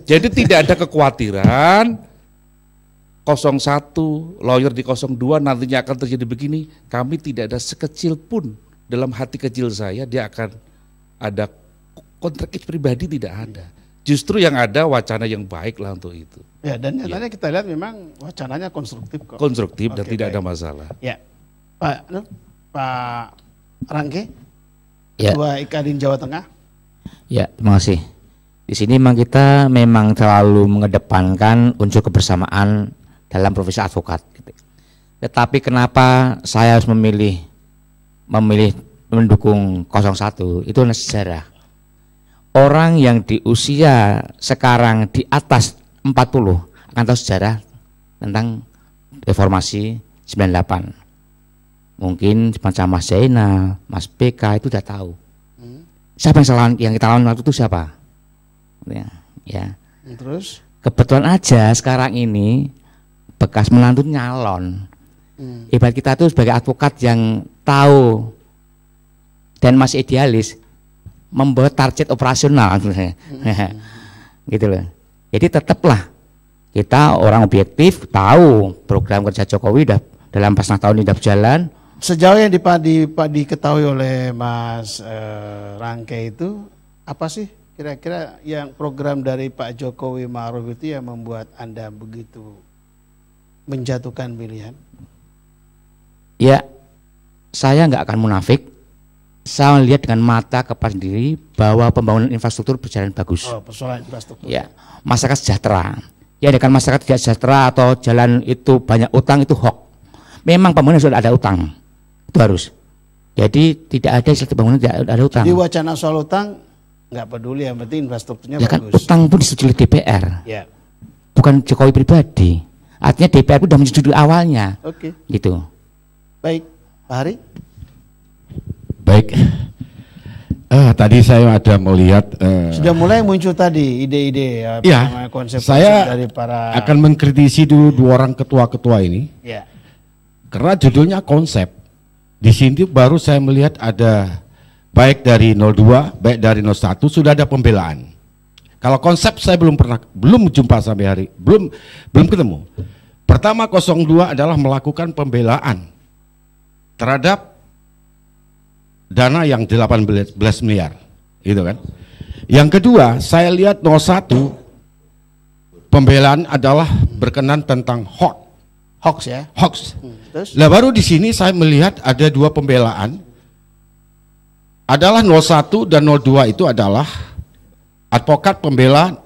Jadi tidak ada kekhawatiran 01, lawyer di 02 nantinya akan terjadi begini, kami tidak ada sekecil pun dalam hati kecil saya dia akan ada kontrak pribadi, tidak ada. Justru yang ada wacana yang baik lah untuk itu.
Ya, dan nyatanya kita lihat memang wacananya konstruktif kok.
Konstruktif dan
Oke,
tidak ada
baik.
masalah.
Ya, Pak Rangke,
Ya.
Ketua Ikadin Jawa Tengah.
Ya, terima kasih. Di sini memang kita memang terlalu mengedepankan unsur kebersamaan dalam profesi advokat. Tetapi kenapa saya harus memilih mendukung 01? Itu adalah sejarah. Orang yang di usia sekarang di atas 40 akan tahu sejarah tentang reformasi 98. Mungkin semacam Mas Zainal, Mas PK itu sudah tahu. Siapa yang kita lawan waktu itu siapa? Ya.
Terus?
Kebetulan aja sekarang ini bekas menantu nyalon. Ibarat kita tuh sebagai advokat yang tahu dan masih idealis membawa target operasional gitu loh. Jadi tetaplah kita orang objektif tahu program kerja Jokowi udah dalam 4,5 tahun ini udah berjalan.
Sejauh yang diketahui oleh Mas Rangke itu apa sih kira-kira yang program dari Pak Jokowi Ma'ruf itu yang membuat Anda begitu menjatuhkan pilihan?
Ya, saya nggak akan munafik. Saya melihat dengan mata kepala sendiri bahwa pembangunan infrastruktur berjalan bagus.
Oh, persoalan infrastruktur.
Ya, masyarakat sejahtera. Ya, dengan masyarakat tidak sejahtera atau jalan itu banyak utang itu hoax. Memang pembangunan sudah ada utang, itu harus. Jadi tidak ada istilah pembangunan tidak ada utang.
Jadi wacana soal utang nggak peduli, yang penting infrastrukturnya
Ya kan,
bagus.
utang pun disetujui oleh DPR.
Ya.
Bukan Jokowi pribadi. Artinya DPR pun sudah menyetujui awalnya.
Oke.
Gitu.
Baik, Pak Hari.
Baik. Tadi saya ada melihat
Sudah mulai muncul tadi ide-ide
ya,
konsep
saya
dari para
akan mengkritisi dua orang ketua-ketua ini.
Ya.
Karena judulnya konsep. Di sini baru saya melihat ada baik dari 02, baik dari 01 sudah ada pembelaan. Kalau konsep saya belum jumpa sampai hari, belum ketemu. Pertama 02 adalah melakukan pembelaan terhadap dana yang 18 miliar, gitu kan. Yang kedua, saya lihat 01 pembelaan adalah berkenan tentang
hoax ya.
Hoax.
Terus?
Lah baru di sini saya melihat ada dua pembelaan. Adalah 01 dan 02 itu adalah advokat pembela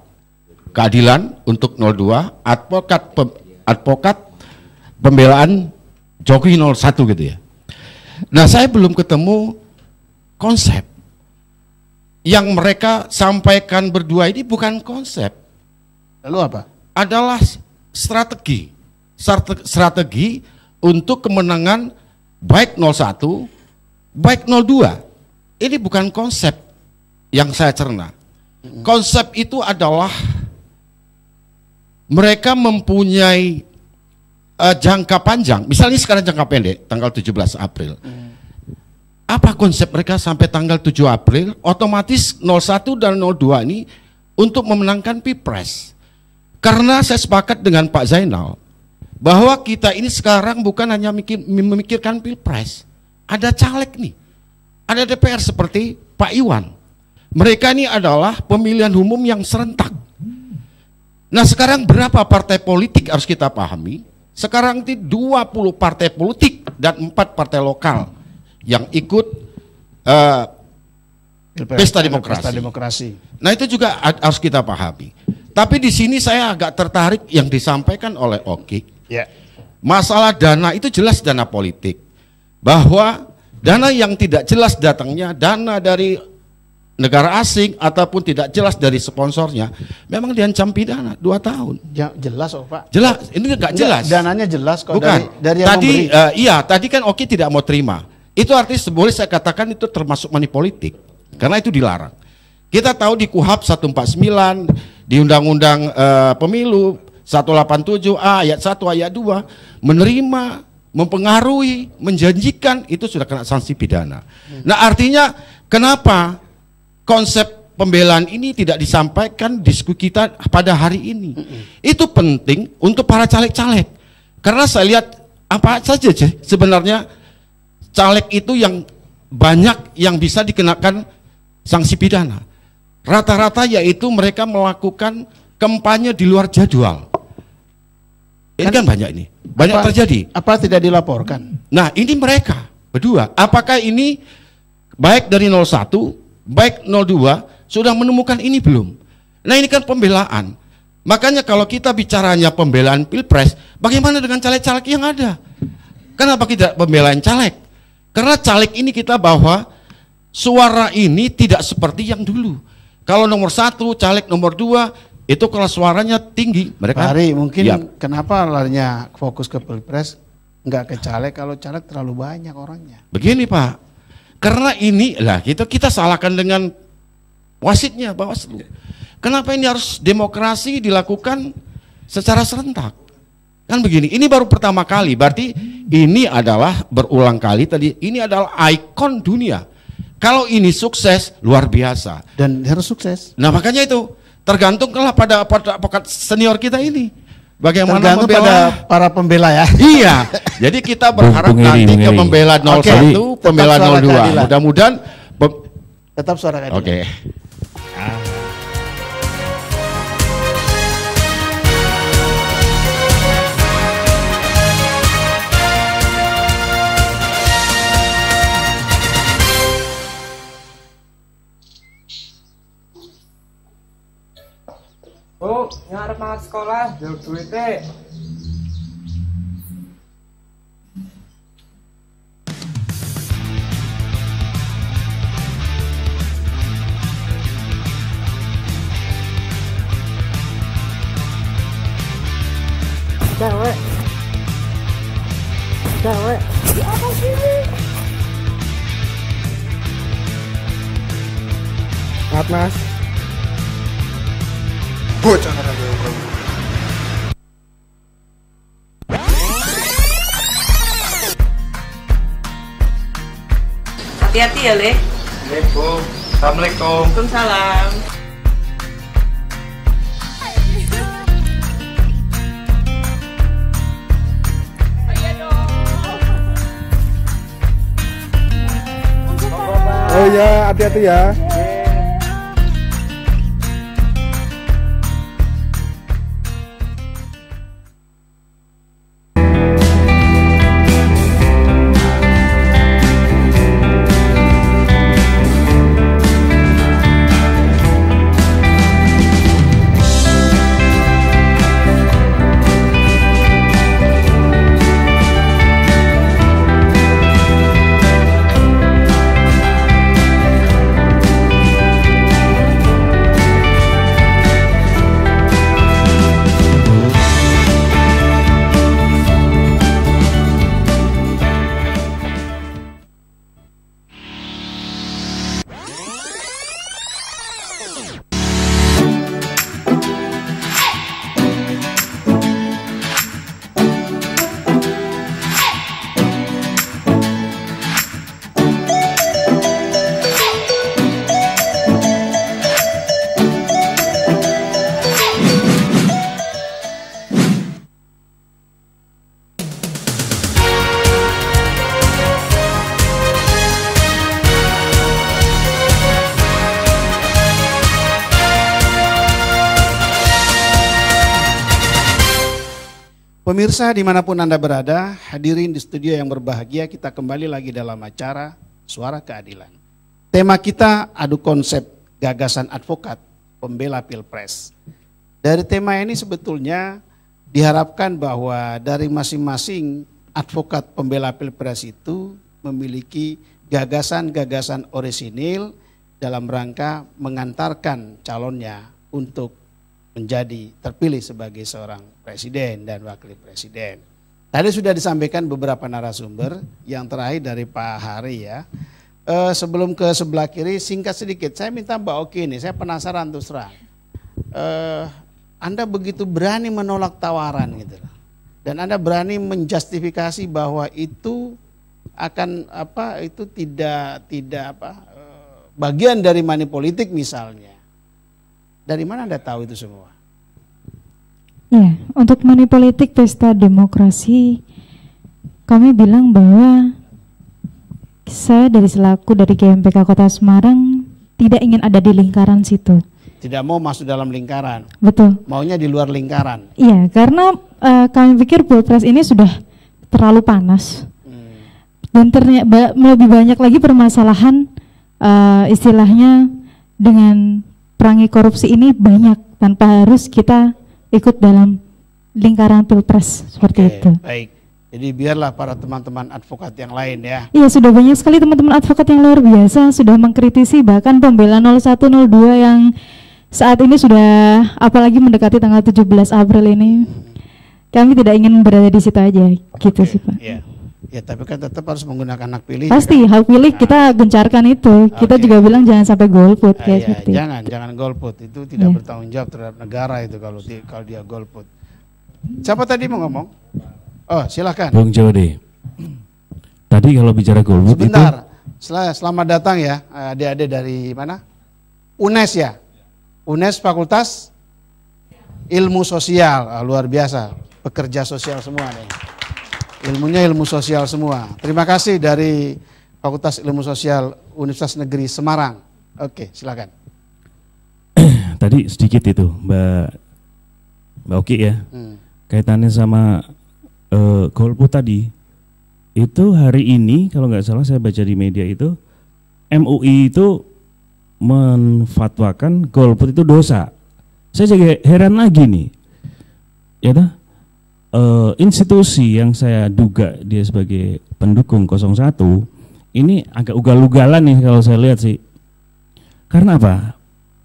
keadilan untuk 02, advokat pembelaan Jokowi 01 gitu ya. Nah, saya belum ketemu konsep yang mereka sampaikan berdua ini bukan konsep.
Lalu apa?
Adalah strategi untuk kemenangan baik 01, baik 02. Ini bukan konsep yang saya cerna. Konsep itu adalah mereka mempunyai jangka panjang. Misalnya sekarang jangka pendek, tanggal 17 April. Apa konsep mereka sampai tanggal 7 April? Otomatis 01 dan 02 ini untuk memenangkan Pilpres. Karena saya sepakat dengan Pak Zainal bahwa kita ini sekarang bukan hanya memikirkan Pilpres. Ada caleg nih. Ada DPR seperti Pak Iwan. Mereka ini adalah pemilihan umum yang serentak. Nah, sekarang berapa partai politik harus kita pahami? Sekarang itu 20 partai politik dan 4 partai lokal yang ikut pesta demokrasi. Nah, itu juga harus kita pahami. Tapi di sini saya agak tertarik yang disampaikan oleh Oki.
Ya.
Masalah dana itu jelas dana politik. Bahwa dana yang tidak jelas datangnya, dana dari negara asing ataupun tidak jelas dari sponsornya, memang diancam pidana 2 tahun.
Jelas, oh Pak.
Jelas, ini enggak jelas.
Dananya jelas kok.
Bukan.
Dari yang
tadi
memberi.
tadi kan Oki tidak mau terima. Itu artinya boleh saya katakan itu termasuk money politik. Karena itu dilarang. Kita tahu di KUHP 149, di Undang-Undang Pemilu 187A ayat 1 ayat 2 menerima, mempengaruhi, menjanjikan itu sudah kena sanksi pidana. Nah, artinya kenapa konsep pembelaan ini tidak disampaikan diskusi kita pada hari ini. Itu penting untuk para caleg-caleg. Karena saya lihat apa saja sih sebenarnya caleg itu yang banyak yang bisa dikenakan sanksi pidana. Rata-rata yaitu mereka melakukan kampanye di luar jadwal. Ini kan banyak ini. Banyak terjadi.
Apa tidak dilaporkan?
Nah, ini mereka berdua. Apakah ini baik dari 01, baik 02 sudah menemukan ini belum? Nah, ini kan pembelaan. Makanya kalau kita bicaranya pembelaan Pilpres, bagaimana dengan caleg-caleg yang ada? Kenapa tidak pembelaan caleg? Karena caleg ini kita bahwa suara ini tidak seperti yang dulu. Kalau nomor 1, caleg nomor 2 itu kalau suaranya tinggi, mereka
Hari mungkin kenapa larinya fokus ke Pilpres, nggak ke caleg, kalau caleg terlalu banyak orangnya.
Begini Pak, karena ini lah kita salahkan dengan wasitnya, Bawaslu. Kenapa ini harus demokrasi dilakukan secara serentak? Kan begini, ini baru pertama kali, berarti ini adalah berulang kali tadi, ini adalah ikon dunia. Kalau ini sukses, luar biasa.
Dan harus sukses.
Nah makanya itu, tergantunglah pada senior kita ini. Bagaimana
tergantung
membela
pada para pembela ya.
Iya. Jadi kita berharap nanti ke pembela 01, pembela 02. Mudah-mudahan
tetap suara keadilan.
Oke.
Bu, ngarep banget sekolah, jauh duitnya.
Cewek. Apa sih ini?
Maaf mas.
Bocah kan ada yang
Hati-hati ya, Le.
Assalamualaikum. Assalamualaikum.
Waalaikumsalam.
Oh iya, hati-hati ya.
Pemirsa dimanapun Anda berada, hadirin di studio yang berbahagia, kita kembali lagi dalam acara Suara Keadilan. Tema kita adu konsep gagasan advokat pembela Pilpres. Dari tema ini sebetulnya diharapkan bahwa dari masing-masing advokat pembela Pilpres itu memiliki gagasan-gagasan orisinil dalam rangka mengantarkan calonnya untuk menjadi terpilih sebagai seorang presiden dan wakil presiden. Tadi sudah disampaikan beberapa narasumber, yang terakhir dari Pak Hari ya. Sebelum ke sebelah kiri, singkat sedikit, saya minta Mbak Oki ini, saya penasaran terus terang. Anda begitu berani menolak tawaran gitu, dan Anda berani menjustifikasi bahwa itu akan tidak bagian dari money politik misalnya. Dari mana Anda tahu itu semua?
Ya, untuk money politik pesta demokrasi, kami bilang bahwa saya selaku dari GMPK Kota Semarang tidak ingin ada di lingkaran situ.
Tidak mau masuk dalam lingkaran.
Betul.
Maunya di luar lingkaran.
Iya, karena kami pikir Pilpres ini sudah terlalu panas. Dan ternyata lebih banyak lagi permasalahan istilahnya dengan perangi korupsi ini banyak tanpa harus kita ikut dalam lingkaran Pilpres seperti itu.
Baik. Jadi biarlah para teman-teman advokat yang lain ya.
Iya, sudah banyak sekali teman-teman advokat yang luar biasa sudah mengkritisi bahkan pembela 0102 yang saat ini sudah apalagi mendekati tanggal 17 April ini. Kami tidak ingin berada di situ aja gitu sih, Pak.
Iya. Ya, tapi kan tetap harus menggunakan hak pilih.
Pasti hak pilih kita gencarkan itu. Kita juga bilang jangan sampai golput kayak seperti.
Jangan golput. Itu tidak bertanggung jawab terhadap negara itu kalau dia golput. Siapa tadi mau ngomong? Oh, silakan.
Bung Jawade. Tadi kalau bicara golput
sebentar. Selamat datang ya adik-adik dari mana? UNES ya. UNES Fakultas Ilmu Sosial. Luar biasa. Pekerja sosial semua nih. Ilmunya ilmu sosial semua. Terima kasih dari Fakultas Ilmu Sosial Universitas Negeri Semarang. Oke, silakan.
Tadi sedikit itu, Mbak Oki ya. Kaitannya sama golput tadi. Itu hari ini kalau nggak salah saya baca di media itu MUI itu menfatwakan golput itu dosa. Saya juga heran lagi nih. Ya dah. Institusi yang saya duga dia sebagai pendukung 01 ini agak ugal-ugalan nih kalau saya lihat sih. Karena apa?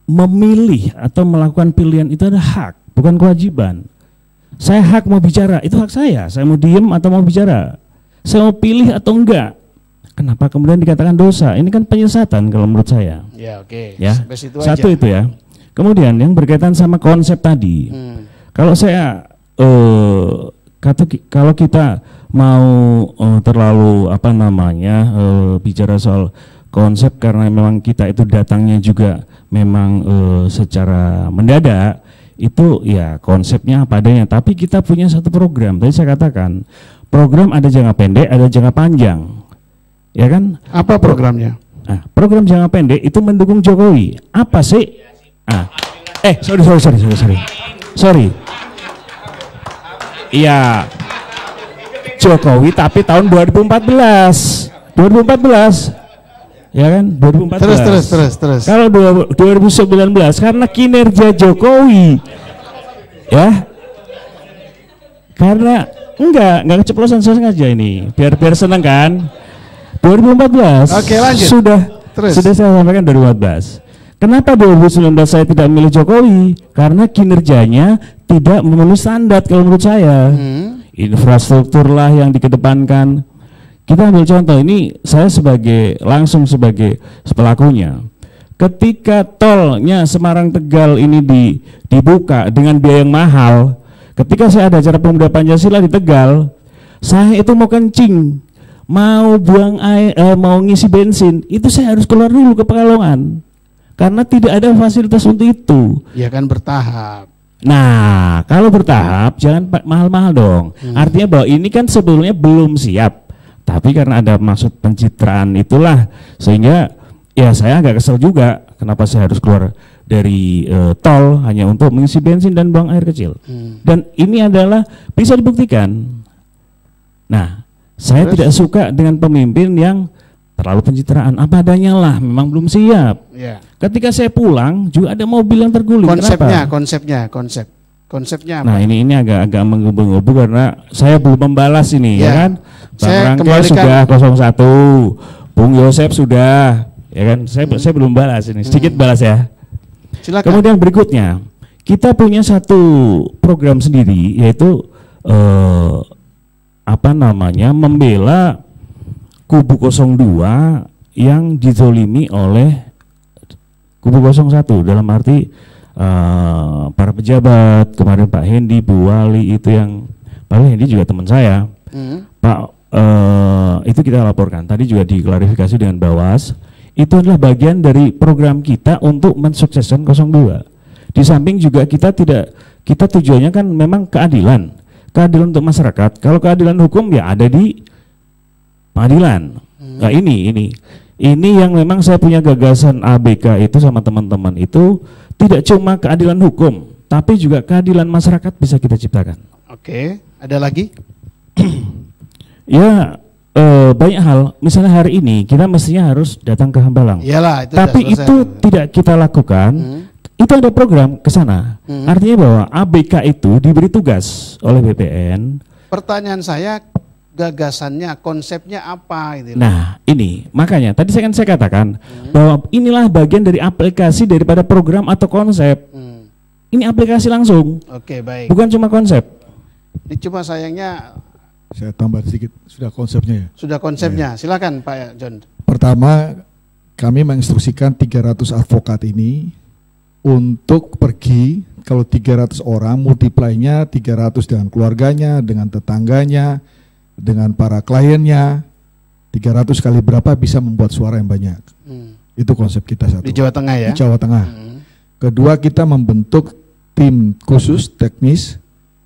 Memilih atau melakukan pilihan itu ada hak, bukan kewajiban. Saya hak mau bicara, itu hak saya. Saya mau diem atau mau bicara. Saya mau pilih atau enggak. Kenapa kemudian dikatakan dosa? Ini kan penyesatan kalau menurut saya.
Ya, oke.
Ya.
Satu
itu ya. Kemudian yang berkaitan sama konsep tadi. Kalau saya kalau kita mau terlalu bicara soal konsep karena memang kita itu datangnya juga memang secara mendadak, itu ya konsepnya apa adanya. Tapi kita punya satu program. Tadi saya katakan program ada jangka pendek, ada jangka panjang, ya kan?
Apa programnya?
Nah, program jangka pendek itu mendukung Jokowi. Apa sih? Sorry. Iya, Jokowi tapi tahun 2014, ya kan? 2014.
Terus.
Kalau 2019 karena kinerja Jokowi, ya, karena enggak keceplosan sengaja ini, biar senang kan? 2014.
Oke, lanjut.
Sudah saya sampaikan 2014. Kenapa 2019 saya tidak memilih Jokowi? Karena kinerjanya tidak memenuhi standar kalau menurut saya. Infrastruktur lah yang dikedepankan. Kita ambil contoh, ini saya langsung sebagai pelakunya. Ketika tolnya Semarang Tegal ini dibuka dengan biaya yang mahal, ketika saya ada acara Pemuda Pancasila di Tegal, saya itu mau kencing, mau buang air, mau ngisi bensin, itu saya harus keluar dulu ke Pekalongan. Karena tidak ada fasilitas untuk itu.
Ya kan bertahap.
Nah, kalau bertahap jangan mahal-mahal dong. Artinya bahwa ini kan sebetulnya belum siap. Tapi karena ada maksud pencitraan itulah sehingga ya saya agak kesel juga kenapa saya harus keluar dari tol hanya untuk mengisi bensin dan buang air kecil. Dan ini adalah bisa dibuktikan. Nah, saya tidak suka dengan pemimpin yang terlalu pencitraan, apa adanya lah, memang belum siap.
Ya.
Ketika saya pulang juga ada mobil yang terguling.
Konsepnya apa?
Nah ini agak menggebu-gebu karena saya belum membalas ini, ya kan? Bang Rangkai sudah 01, Bung Yosep sudah, ya kan? Saya belum balas ini, sedikit balas ya.
Silakan.
Kemudian berikutnya, kita punya satu program sendiri yaitu membela kubu 02 yang dizolimi oleh kubu 01 dalam arti para pejabat. Kemarin Pak Hendi, Bu Wali itu yang Pak Hendi juga teman saya. Pak itu kita laporkan. Tadi juga diklarifikasi dengan Bawas. Itu adalah bagian dari program kita untuk mensukseskan 02. Di samping juga kita tujuannya kan memang keadilan untuk masyarakat. Kalau keadilan hukum ya ada di pengadilan. Nah ini yang memang saya punya gagasan ABK itu sama teman-teman itu tidak cuma keadilan hukum, tapi juga keadilan masyarakat bisa kita ciptakan.
Oke, ada lagi?
Ya banyak hal. Misalnya hari ini kita mestinya harus datang ke Hambalang.
Iyalah, itu
tapi itu tidak kita lakukan. Itu ada program ke sana. Artinya bahwa ABK itu diberi tugas oleh BPN.
Pertanyaan saya, gagasannya, konsepnya apa? Gitu.
Nah, ini makanya tadi saya katakan bahwa inilah bagian dari aplikasi daripada program atau konsep. Ini aplikasi langsung.
Oke, baik.
Bukan cuma konsep.
Ini cuma sayangnya.
Saya tambah sedikit, sudah konsepnya ya.
Sudah konsepnya, silakan Pak John.
Pertama, kami menginstruksikan 300 advokat ini untuk pergi, kalau 300 orang, multiply-nya 300 dengan keluarganya, dengan tetangganya, dengan para kliennya, 300 kali berapa bisa membuat suara yang banyak. Itu konsep kita satu.
Di Jawa Tengah ya?
Di Jawa Tengah. Kedua, kita membentuk tim khusus teknis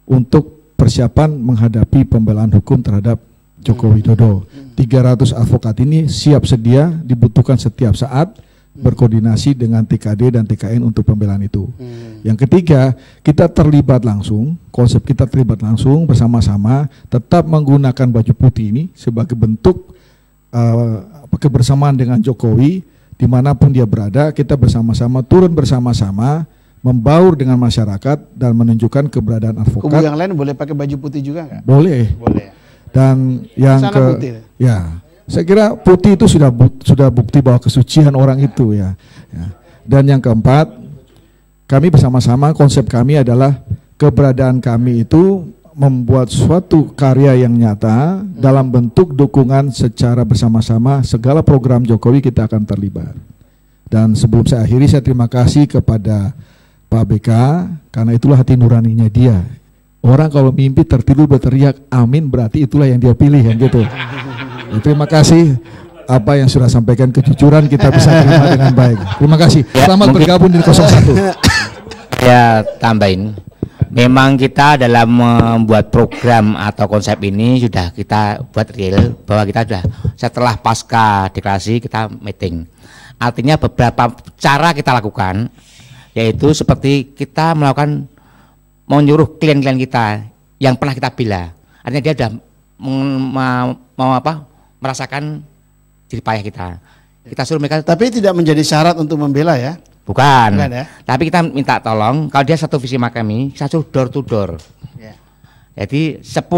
untuk persiapan menghadapi pembelaan hukum terhadap Joko Widodo. 300 advokat ini siap sedia, dibutuhkan setiap saat, berkoordinasi dengan TKD dan TKN untuk pembelaan itu. Yang ketiga, kita terlibat langsung, konsep kita terlibat langsung bersama-sama, tetap menggunakan baju putih ini sebagai bentuk kebersamaan dengan Jokowi, dimanapun dia berada, kita bersama-sama, turun bersama-sama, membaur dengan masyarakat dan menunjukkan keberadaan advokat.
Kubu yang lain boleh pakai baju putih juga nggak?
Boleh.
Boleh.
Dan yang
putih.
Ya, saya kira putih itu sudah bukti bahwa kesucian orang itu ya. Dan yang keempat, kami bersama-sama, konsep kami adalah keberadaan kami itu membuat suatu karya yang nyata dalam bentuk dukungan secara bersama-sama, segala program Jokowi kita akan terlibat. Dan sebelum saya akhiri, saya terima kasih kepada Pak BK, karena itulah hati nuraninya dia. Orang kalau mimpi tertidur berteriak amin, berarti itulah yang dia pilih kan gitu. Terima kasih apa yang sudah sampaikan, kejujuran kita bisa terima dengan baik. Terima kasih. Selamat bergabung di 01.
Ya, tambahin. Memang kita dalam membuat program atau konsep ini sudah kita buat real, bahwa kita sudah setelah pasca deklarasi kita meeting. Artinya beberapa cara kita lakukan, yaitu seperti kita melakukan menyuruh klien-klien kita yang pernah kita bela. Artinya dia sudah merasakan jerih payah kita. Kita suruh mereka.
Tapi tidak menjadi syarat untuk membela ya?
Bukan
ya?
Tapi kita minta tolong, kalau dia satu visi kami, saya suruh door to door.
Ya.
Jadi 10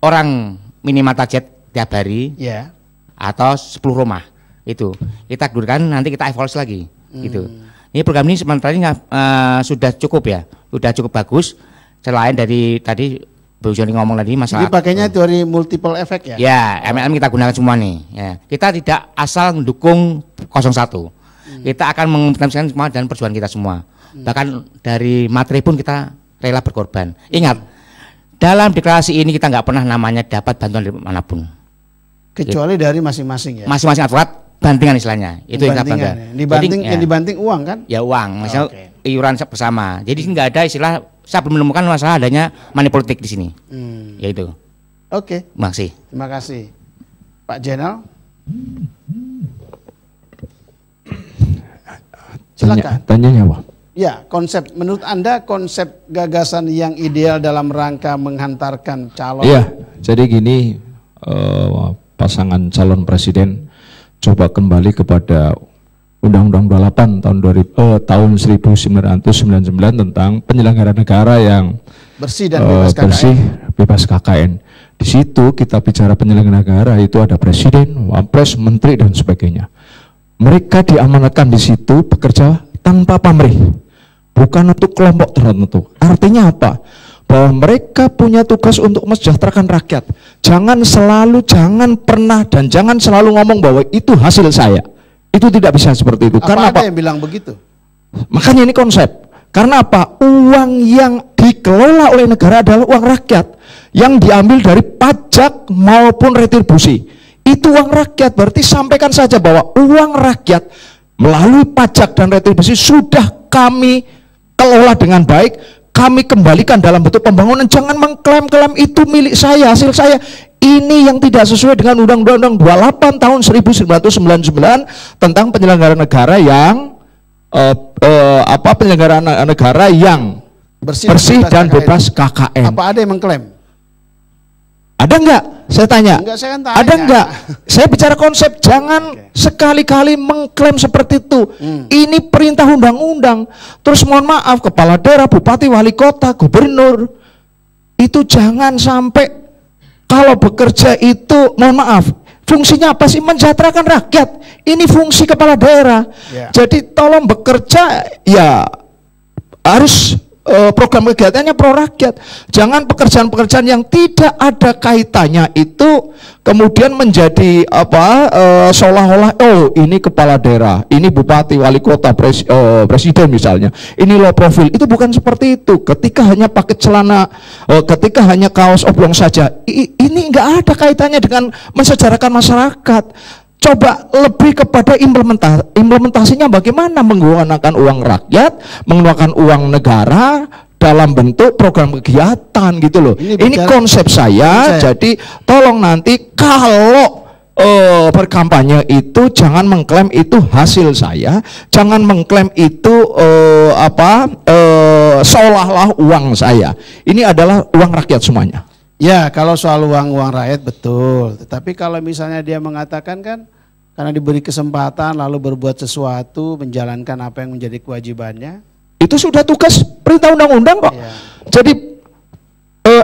orang minimal target tiap hari,
ya.
Atau 10 rumah. Itu kita gunakan, nanti kita evaluasi lagi. Gitu. Ini program ini sementara ini sudah cukup ya, sudah cukup bagus. Selain dari tadi Bu Joni ngomong tadi masalah.
Jadi pakainya teori multiple effect ya?
Ya, MLM kita gunakan semua nih. Ya. Kita tidak asal mendukung 01. Kita akan mengimplementasikan semua dan perjuangan kita semua. Bahkan dari materi pun kita rela berkorban. Ingat, dalam deklarasi ini kita nggak pernah namanya dapat bantuan dari manapun.
Kecuali dari masing-masing ya?
Masing-masing advokat, bantingan istilahnya. Itu yang kita bangga.
Dibanting, yang dibanting uang kan?
Ya uang, misalnya iuran bersama. Jadi nggak ada istilah, saya belum menemukan masalah adanya money politik di sini. Ya itu.
Oke.
Makasih.
Terima kasih. Pak Jenal. Silakan.
Tanyanya apa?
Ya, konsep. Menurut Anda konsep gagasan yang ideal dalam rangka menghantarkan calon?
Iya, jadi gini, pasangan calon presiden coba kembali kepada Undang-Undang 28 tahun 1999 tentang penyelenggara negara yang
bersih dan bebas KKN.
Bersih, bebas KKN. Di situ kita bicara penyelenggara negara itu ada presiden, wapres, menteri dan sebagainya. Mereka diamanatkan di situ bekerja tanpa pamrih, bukan untuk kelompok tertentu. Artinya apa? Bahwa mereka punya tugas untuk mesejahterakan rakyat. Jangan pernah dan jangan selalu ngomong bahwa itu hasil saya. Itu tidak bisa seperti itu. Karena
ada yang bilang begitu?
Makanya ini konsep. Karena apa? Uang yang dikelola oleh negara adalah uang rakyat yang diambil dari pajak maupun retribusi. Itu uang rakyat, berarti sampaikan saja bahwa uang rakyat melalui pajak dan retribusi sudah kami kelola dengan baik, kami kembalikan dalam bentuk pembangunan. Jangan mengklaim-klaim itu milik saya, hasil saya. Ini yang tidak sesuai dengan Undang-Undang 28 tahun 1999 tentang penyelenggaraan negara yang penyelenggaraan negara yang bersih dan bebas KKN.
Apa ada yang mengklaim?
Ada enggak? Saya tanya.
Enggak, saya kan tanya.
Ada enggak? Saya bicara konsep, jangan sekali-kali mengklaim seperti itu. Ini perintah undang-undang. Terus mohon maaf, kepala daerah, bupati, wali kota, gubernur, itu jangan sampai kalau bekerja itu, mohon maaf, fungsinya apa sih? Mensejahterakan rakyat. Ini fungsi kepala daerah. Jadi tolong bekerja ya harus program kegiatannya pro rakyat. Jangan pekerjaan-pekerjaan yang tidak ada kaitannya itu kemudian menjadi seolah-olah ini kepala daerah, ini bupati, wali kota, presiden misalnya, ini low profile. Itu bukan seperti itu. Ketika hanya pakai celana, ketika hanya kaos oblong saja, ini enggak ada kaitannya dengan mensejahterakan masyarakat. Coba lebih kepada implementasinya bagaimana menggunakan uang rakyat, menggunakan uang negara dalam bentuk program kegiatan gitu loh. Ini konsep saya. Jadi tolong nanti kalau berkampanye itu jangan mengklaim itu hasil saya, jangan mengklaim itu seolah-olah uang saya. Ini adalah uang rakyat semuanya.
Ya, kalau soal uang rakyat betul. Tetapi kalau misalnya dia mengatakan kan karena diberi kesempatan lalu berbuat sesuatu, menjalankan apa yang menjadi kewajibannya,
itu sudah tugas perintah undang-undang kok. Ya. Jadi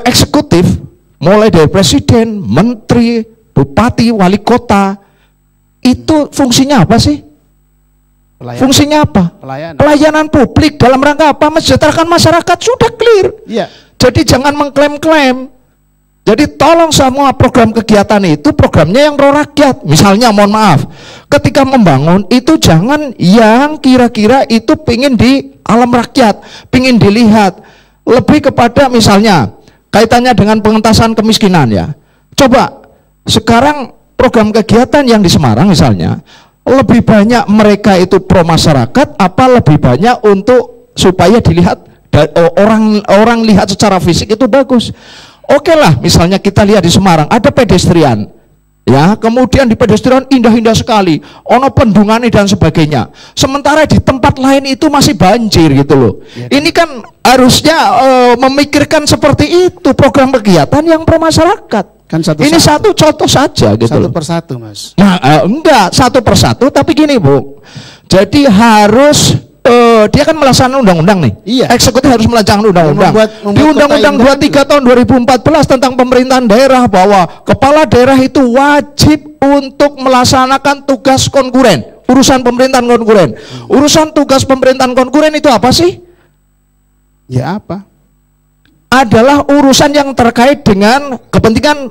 eksekutif mulai dari presiden, menteri, bupati, wali kota, itu fungsinya apa sih? Fungsinya apa? Pelayanan publik dalam rangka apa? Mensejahterakan masyarakat, sudah clear. Ya. Jadi jangan mengklaim-klaim. Jadi tolong semua program kegiatan itu programnya yang pro rakyat. Misalnya mohon maaf, ketika membangun itu jangan yang kira-kira itu pingin di alam rakyat, pingin dilihat. Lebih kepada misalnya kaitannya dengan pengentasan kemiskinan ya. Coba sekarang program kegiatan yang di Semarang misalnya, lebih banyak mereka itu pro masyarakat apa lebih banyak untuk supaya dilihat orang lihat secara fisik itu bagus. Oke lah, misalnya kita lihat di Semarang ada pedestrian, ya, kemudian di pedestrian indah-indah sekali, ono bendungan dan sebagainya. Sementara di tempat lain itu masih banjir gitu loh. Ya. Ini kan harusnya memikirkan seperti itu program kegiatan yang pro masyarakat. Kan ini satu contoh saja gitu.
Satu persatu mas.
Nah enggak satu persatu, tapi gini Bu. Jadi harus dia kan melaksanakan undang-undang nih. Iya. Eksekutif harus melaksanakan undang-undang. Di Undang-Undang 23 tahun 2014 tentang pemerintahan daerah bahwa kepala daerah itu wajib untuk melaksanakan tugas konkuren, urusan pemerintahan konkuren. Urusan tugas pemerintahan konkuren itu apa sih?
Ya apa?
Adalah urusan yang terkait dengan kepentingan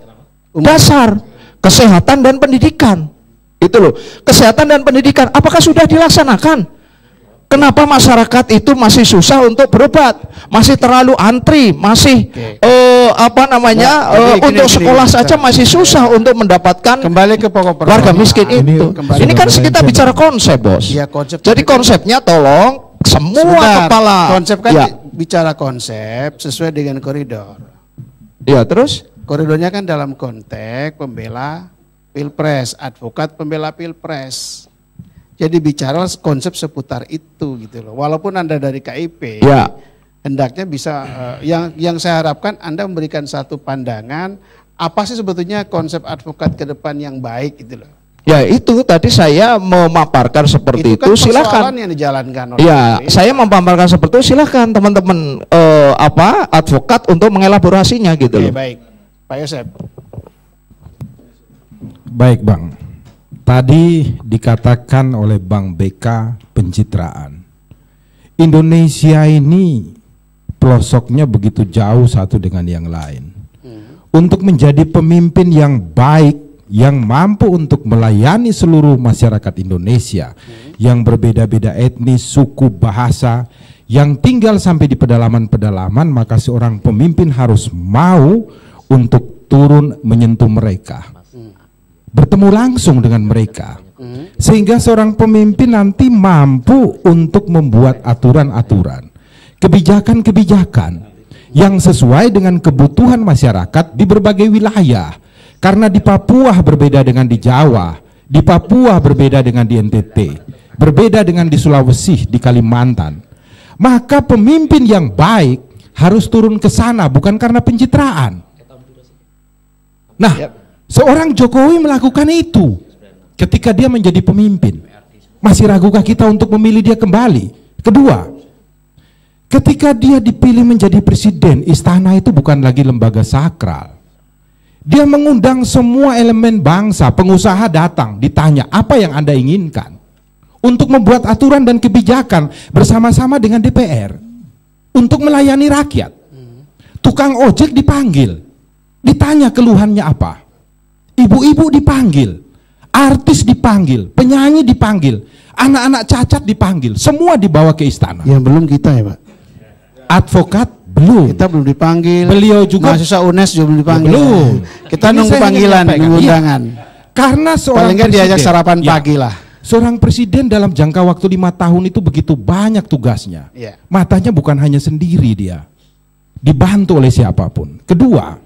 dasar, kesehatan dan pendidikan. Itu loh. Kesehatan dan pendidikan apakah sudah dilaksanakan? Kenapa masyarakat itu masih susah untuk berobat, masih terlalu antri, masih untuk sekolah saja masih susah untuk mendapatkan
kembali ke pokok
warga miskin itu. Ini kan kita bicara konsep bos.
Ya, konsep.
Jadi konsepnya tolong semua kepala.
Konsep kan bicara konsep sesuai dengan koridor.
Ya terus?
Koridornya kan dalam konteks pembela pilpres, advokat pembela pilpres. Jadi bicara konsep seputar itu gitu loh. Walaupun Anda dari KIP, ya, hendaknya bisa yang saya harapkan Anda memberikan satu pandangan apa sih sebetulnya konsep advokat ke depan yang baik gitu loh.
Ya itu tadi saya memaparkan seperti itu,
kan
silakan.
Yang dijalankan oleh
ya, saya memaparkan seperti itu, silakan teman-teman advokat untuk mengelaborasinya gitu loh.
Baik, Pak Yosep.
Baik Bang. Tadi dikatakan oleh Bang BK pencitraan. Indonesia ini pelosoknya begitu jauh satu dengan yang lain. Untuk menjadi pemimpin yang baik, yang mampu untuk melayani seluruh masyarakat Indonesia yang berbeda-beda etnis, suku, bahasa, yang tinggal sampai di pedalaman-pedalaman, maka seorang pemimpin harus mau untuk turun menyentuh mereka. bertemu langsung dengan mereka. Sehingga seorang pemimpin nanti mampu untuk membuat aturan-aturan, kebijakan-kebijakan yang sesuai dengan kebutuhan masyarakat di berbagai wilayah. Karena di Papua berbeda dengan di Jawa, di Papua berbeda dengan di NTT, berbeda dengan di Sulawesi, di Kalimantan. Maka pemimpin yang baik harus turun ke sana, bukan karena pencitraan. Nah, seorang Jokowi melakukan itu ketika dia menjadi pemimpin. Masih ragukah kita untuk memilih dia kembali? Kedua, ketika dia dipilih menjadi presiden, istana itu bukan lagi lembaga sakral. Dia mengundang semua elemen bangsa, pengusaha datang, ditanya apa yang Anda inginkan, untuk membuat aturan dan kebijakan bersama-sama dengan DPR untuk melayani rakyat. Tukang ojek dipanggil, ditanya keluhannya apa. Ibu-ibu dipanggil, artis dipanggil, penyanyi dipanggil, anak-anak cacat dipanggil, semua dibawa ke istana.
Yang belum kita ya Pak?
Advokat belum.
Kita belum dipanggil.
Beliau juga
mahasiswa UNES juga belum dipanggil.
Belum.
Kita nunggu panggilan, nunggu undangan.
Karena seorang
paling nggak diajak sarapan pagi lah.
Seorang presiden dalam jangka waktu 5 tahun itu begitu banyak tugasnya. Matanya bukan hanya sendiri dia, dibantu oleh siapapun. Kedua,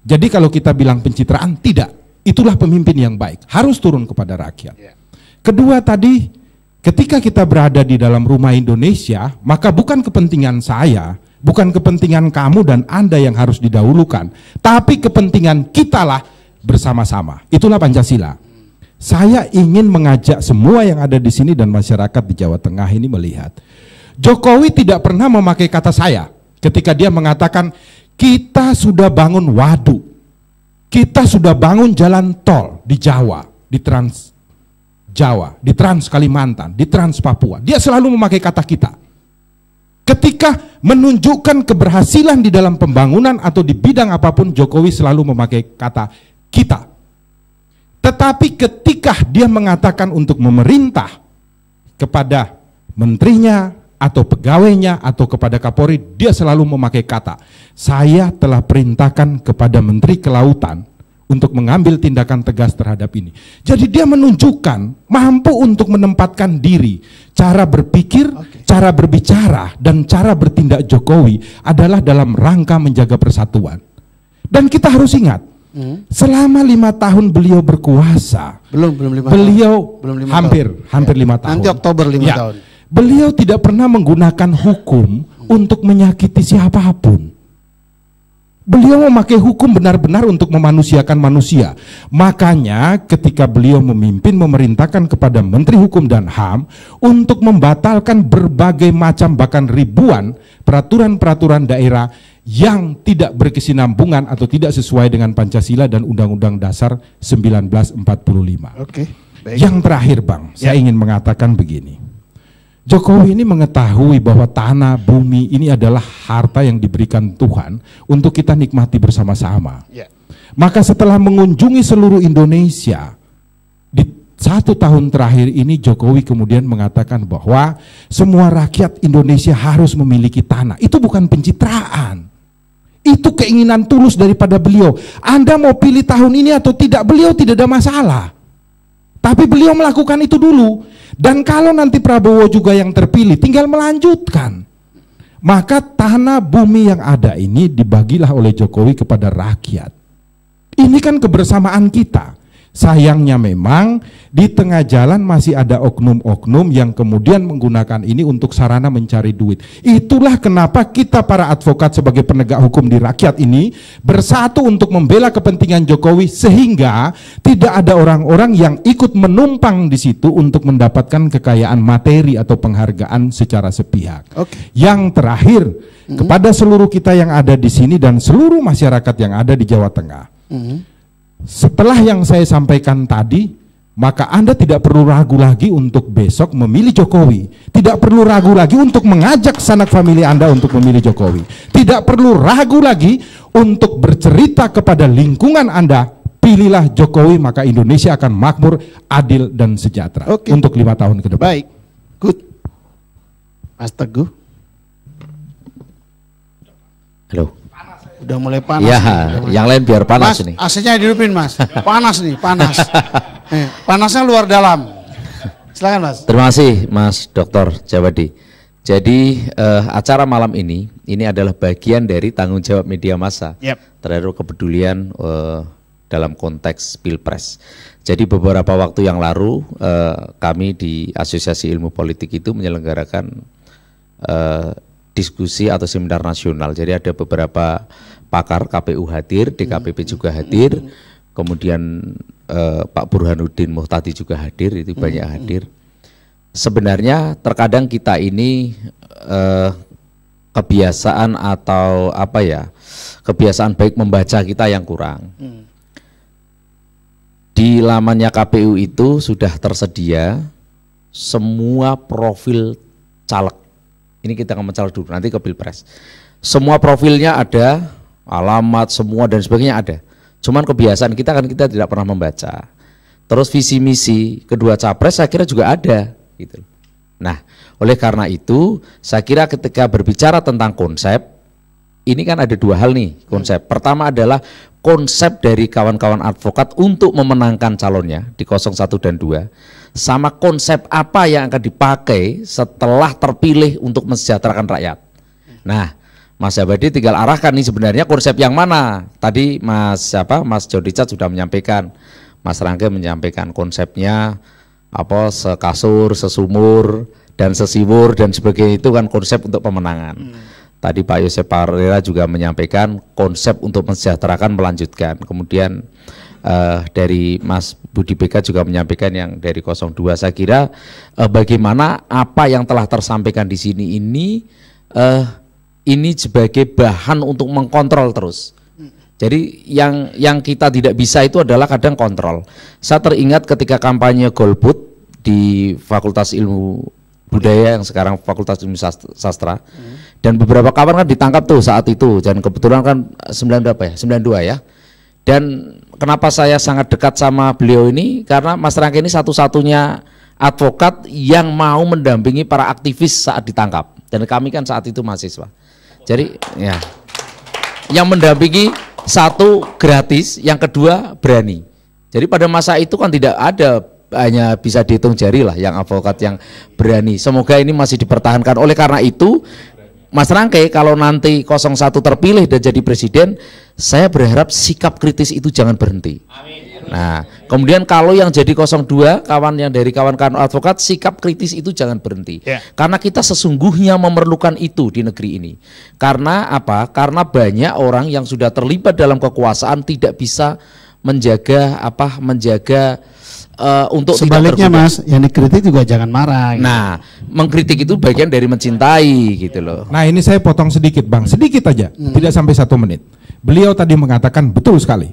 jadi kalau kita bilang pencitraan, tidak. Itulah pemimpin yang baik, harus turun kepada rakyat. Kedua tadi, ketika kita berada di dalam rumah Indonesia, maka bukan kepentingan saya, bukan kepentingan kamu dan Anda yang harus didahulukan, tapi kepentingan kitalah bersama-sama. Itulah Pancasila. Saya ingin mengajak semua yang ada di sini dan masyarakat di Jawa Tengah ini melihat, Jokowi tidak pernah memakai kata saya ketika dia mengatakan kita sudah bangun waduk, kita sudah bangun jalan tol di Jawa, di Trans Jawa, di Trans Kalimantan, di Trans Papua. Dia selalu memakai kata kita. Ketika menunjukkan keberhasilan di dalam pembangunan atau di bidang apapun, Jokowi selalu memakai kata kita. Tetapi ketika dia mengatakan untuk memerintah kepada menterinya atau pegawainya atau kepada Kapolri, dia selalu memakai kata, saya telah perintahkan kepada Menteri Kelautan untuk mengambil tindakan tegas terhadap ini. Jadi dia menunjukkan mampu untuk menempatkan diri. Cara berpikir, cara berbicara, dan cara bertindak Jokowi adalah dalam rangka menjaga persatuan. Dan kita harus ingat, selama 5 tahun beliau berkuasa, beliau hampir 5 tahun.
Nanti Oktober 5 tahun.
Beliau tidak pernah menggunakan hukum untuk menyakiti siapapun. Beliau memakai hukum benar-benar untuk memanusiakan manusia. Makanya ketika beliau memimpin, memerintahkan kepada Menteri Hukum dan HAM untuk membatalkan berbagai macam bahkan ribuan peraturan-peraturan daerah yang tidak berkesinambungan atau tidak sesuai dengan Pancasila dan Undang-Undang Dasar 1945.
Oke, baik.
Yang terakhir Bang, saya ingin mengatakan begini. Jokowi ini mengetahui bahwa tanah, bumi ini adalah harta yang diberikan Tuhan untuk kita nikmati bersama-sama. Maka setelah mengunjungi seluruh Indonesia, di 1 tahun terakhir ini Jokowi kemudian mengatakan bahwa semua rakyat Indonesia harus memiliki tanah. Itu bukan pencitraan. Itu keinginan tulus daripada beliau. Anda mau pilih tahun ini atau tidak, beliau tidak ada masalah. Tapi beliau melakukan itu dulu. Dan kalau nanti Prabowo juga yang terpilih, tinggal melanjutkan. Maka tanah bumi yang ada ini dibagilah oleh Jokowi kepada rakyat. Ini kan kebersamaan kita. Sayangnya memang di tengah jalan masih ada oknum-oknum yang kemudian menggunakan ini untuk sarana mencari duit. Itulah kenapa kita para advokat sebagai penegak hukum di rakyat ini bersatu untuk membela kepentingan Jokowi, sehingga tidak ada orang-orang yang ikut menumpang di situ untuk mendapatkan kekayaan materi atau penghargaan secara sepihak. Yang terakhir, kepada seluruh kita yang ada di sini dan seluruh masyarakat yang ada di Jawa Tengah. Setelah yang saya sampaikan tadi, maka Anda tidak perlu ragu lagi untuk besok memilih Jokowi. Tidak perlu ragu lagi untuk mengajak sanak famili Anda untuk memilih Jokowi. Tidak perlu ragu lagi untuk bercerita kepada lingkungan Anda, pilihlah Jokowi maka Indonesia akan makmur, adil dan sejahtera untuk 5 tahun ke depan.
Baik, good. Mas Teguh.
Halo.
Udah mulai panas.
Ya,
nih,
yang lain biar panas
Mas,
nih.
AC-nya dihidupin Mas. Panas nih, panas. Panasnya luar dalam. Silakan Mas.
Terima kasih Mas Dr. Jawadi. Jadi acara malam ini adalah bagian dari tanggung jawab media massa terhadap kepedulian dalam konteks Pilpres. Jadi beberapa waktu yang lalu kami di Asosiasi Ilmu Politik itu menyelenggarakan diskusi atau seminar nasional. Jadi ada beberapa pakar KPU hadir, DKPP juga hadir, kemudian Pak Burhanuddin Muhtadi juga hadir, itu banyak hadir. Sebenarnya terkadang kita ini kebiasaan atau kebiasaan baik membaca kita yang kurang. Di lamannya KPU itu sudah tersedia semua profil caleg. Ini kita akan mencaleg dulu, nanti ke Pilpres. Semua profilnya ada, alamat semua dan sebagainya ada. Cuman kebiasaan kita kan kita tidak pernah membaca. Terus visi misi kedua capres saya kira juga ada gitu. Nah, oleh karena itu saya kira ketika berbicara tentang konsep, ini kan ada dua hal nih konsep. Pertama adalah konsep dari kawan-kawan advokat untuk memenangkan calonnya di 01 dan 2, sama konsep apa yang akan dipakai setelah terpilih untuk mensejahterakan rakyat. Nah, Mas Jawadi tinggal arahkan nih sebenarnya konsep yang mana. Tadi Mas John Richard sudah menyampaikan, Mas Rangga menyampaikan konsepnya apa, sekasur, sesumur, dan sesiwur dan sebagainya, itu kan konsep untuk pemenangan. Tadi Pak Yosef Parera juga menyampaikan konsep untuk mensejahterakan melanjutkan. Kemudian dari Mas Budi BK juga menyampaikan yang dari 02. Saya kira bagaimana apa yang telah tersampaikan di sini ini sebagai bahan untuk mengkontrol terus. Jadi yang kita tidak bisa itu adalah kadang kontrol. Saya teringat ketika kampanye golput di Fakultas Ilmu Budaya yang sekarang Fakultas Ilmu Sastra, dan beberapa kawan kan ditangkap tuh saat itu, dan kebetulan kan 92 ya. Dan kenapa saya sangat dekat sama beliau ini, karena Mas Rangga ini satu-satunya advokat yang mau mendampingi para aktivis saat ditangkap, dan kami kan saat itu mahasiswa. Jadi ya, yang mendampingi satu gratis, yang kedua berani. Jadi pada masa itu kan tidak ada, hanya bisa dihitung jari lah yang advokat yang berani. Semoga ini masih dipertahankan. Oleh karena itu Mas Rangke kalau nanti 01 terpilih dan jadi presiden, saya berharap sikap kritis itu jangan berhenti. Nah, kemudian kalau yang jadi 02, kawan yang dari kawan-kawan advokat, sikap kritis itu jangan berhenti. Karena kita sesungguhnya memerlukan itu di negeri ini. Karena apa? Karena banyak orang yang sudah terlibat dalam kekuasaan tidak bisa menjaga untuk
sebaliknya Mas, yang dikritik juga jangan marah. Gitu.
Nah, mengkritik itu bagian dari mencintai gitu loh.
Nah, ini saya potong sedikit Bang, sedikit aja, tidak sampai 1 menit. Beliau tadi mengatakan betul sekali.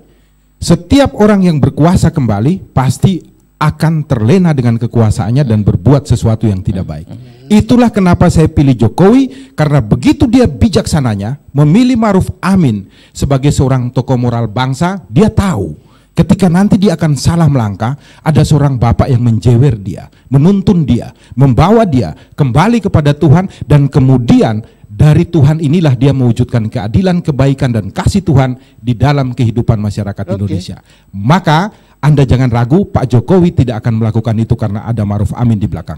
Setiap orang yang berkuasa kembali pasti akan terlena dengan kekuasaannya dan berbuat sesuatu yang tidak baik. Itulah kenapa saya pilih Jokowi, karena begitu dia bijaksananya memilih Ma'ruf Amin sebagai seorang tokoh moral bangsa. Dia tahu ketika nanti dia akan salah melangkah, ada seorang bapak yang menjewer dia, menuntun dia, membawa dia kembali kepada Tuhan, dan kemudian dari Tuhan inilah dia mewujudkan keadilan, kebaikan, dan kasih Tuhan di dalam kehidupan masyarakat Indonesia. Maka Anda jangan ragu, Pak Jokowi tidak akan melakukan itu karena ada Ma'ruf Amin di belakang.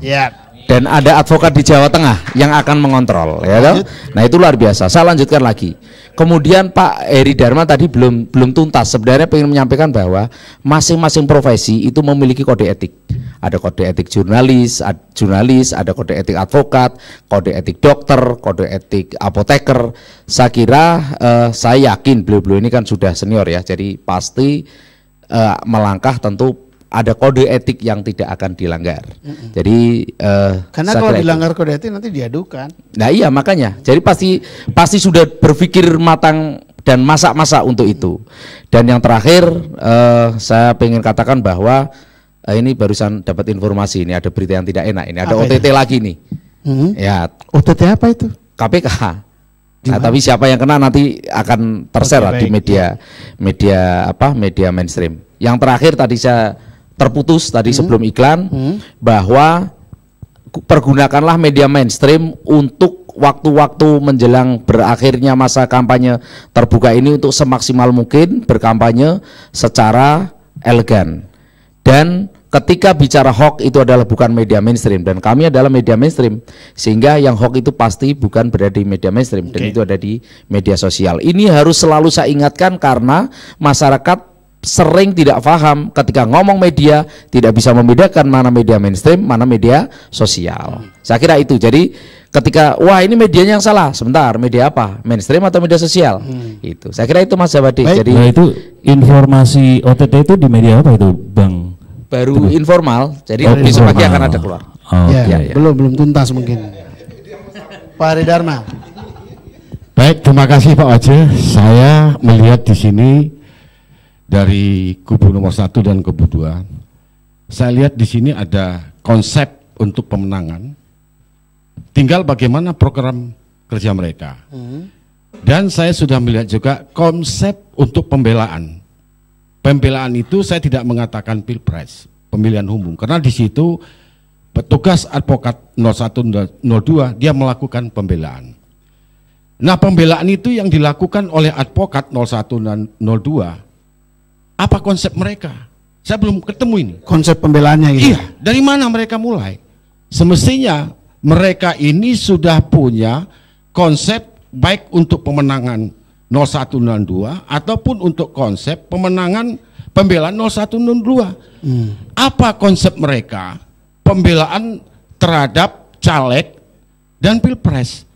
Dan ada advokat di Jawa Tengah yang akan mengontrol, ya toh? Nah, itu luar biasa. Saya lanjutkan lagi. Kemudian Pak Heri Dharma tadi belum tuntas. Sebenarnya ingin menyampaikan bahwa masing-masing profesi itu memiliki kode etik. Ada kode etik jurnalis, ada kode etik advokat, kode etik dokter, kode etik apoteker. Saya kira, saya yakin beliau-beliau ini kan sudah senior ya, jadi pasti melangkah tentu ada kode etik yang tidak akan dilanggar. Jadi
karena kalau dilanggar kode etik nanti diadukan.
Nah iya, makanya. Jadi pasti sudah berpikir matang dan masak-masak untuk itu. Dan yang terakhir saya ingin katakan bahwa ini barusan dapat informasi, ini ada berita yang tidak enak, ini ada apa OTT itu? Lagi nih. Ya,
OTT apa itu?
KPK. Nah, tapi siapa yang kena nanti akan terserah di media mainstream. Yang terakhir tadi saya terputus tadi sebelum iklan, bahwa pergunakanlah media mainstream untuk waktu-waktu menjelang berakhirnya masa kampanye terbuka ini untuk semaksimal mungkin berkampanye secara elegan. Dan ketika bicara hoax itu adalah bukan media mainstream, dan kami adalah media mainstream, sehingga yang hoax itu pasti bukan berada di media mainstream, dan itu ada di media sosial. Ini harus selalu saya ingatkan karena masyarakat sering tidak paham ketika ngomong media, tidak bisa membedakan mana media mainstream, mana media sosial. Saya kira itu. Jadi ketika wah ini medianya yang salah, sebentar, media apa? Mainstream atau media sosial? Itu. Saya kira itu Mas Jawadi. Jadi
nah, itu informasi OTT itu di media apa itu, Bang?
Baru informal. Jadi besok pagi akan ada keluar.
Ya. Belum tuntas mungkin. Pak Aridarma.
Baik, terima kasih Pak Wajah. Saya melihat di sini dari kubu nomor 1 dan kubu 2, saya lihat di sini ada konsep untuk pemenangan. Tinggal bagaimana program kerja mereka. Dan saya sudah melihat juga konsep untuk pembelaan. Pembelaan itu saya tidak mengatakan pilpres, pemilihan umum, karena di situ petugas advokat 01 dan 02 dia melakukan pembelaan. Nah, pembelaan itu yang dilakukan oleh advokat 01 dan 02. Apa konsep mereka? Saya belum ketemu ini.
Konsep pembelaannya gitu.
Iya, dari mana mereka mulai? Semestinya mereka ini sudah punya konsep baik untuk pemenangan 01 dan 02 ataupun untuk konsep pemenangan pembelaan 01 dan 02. Apa konsep mereka? Pembelaan terhadap caleg dan pilpres.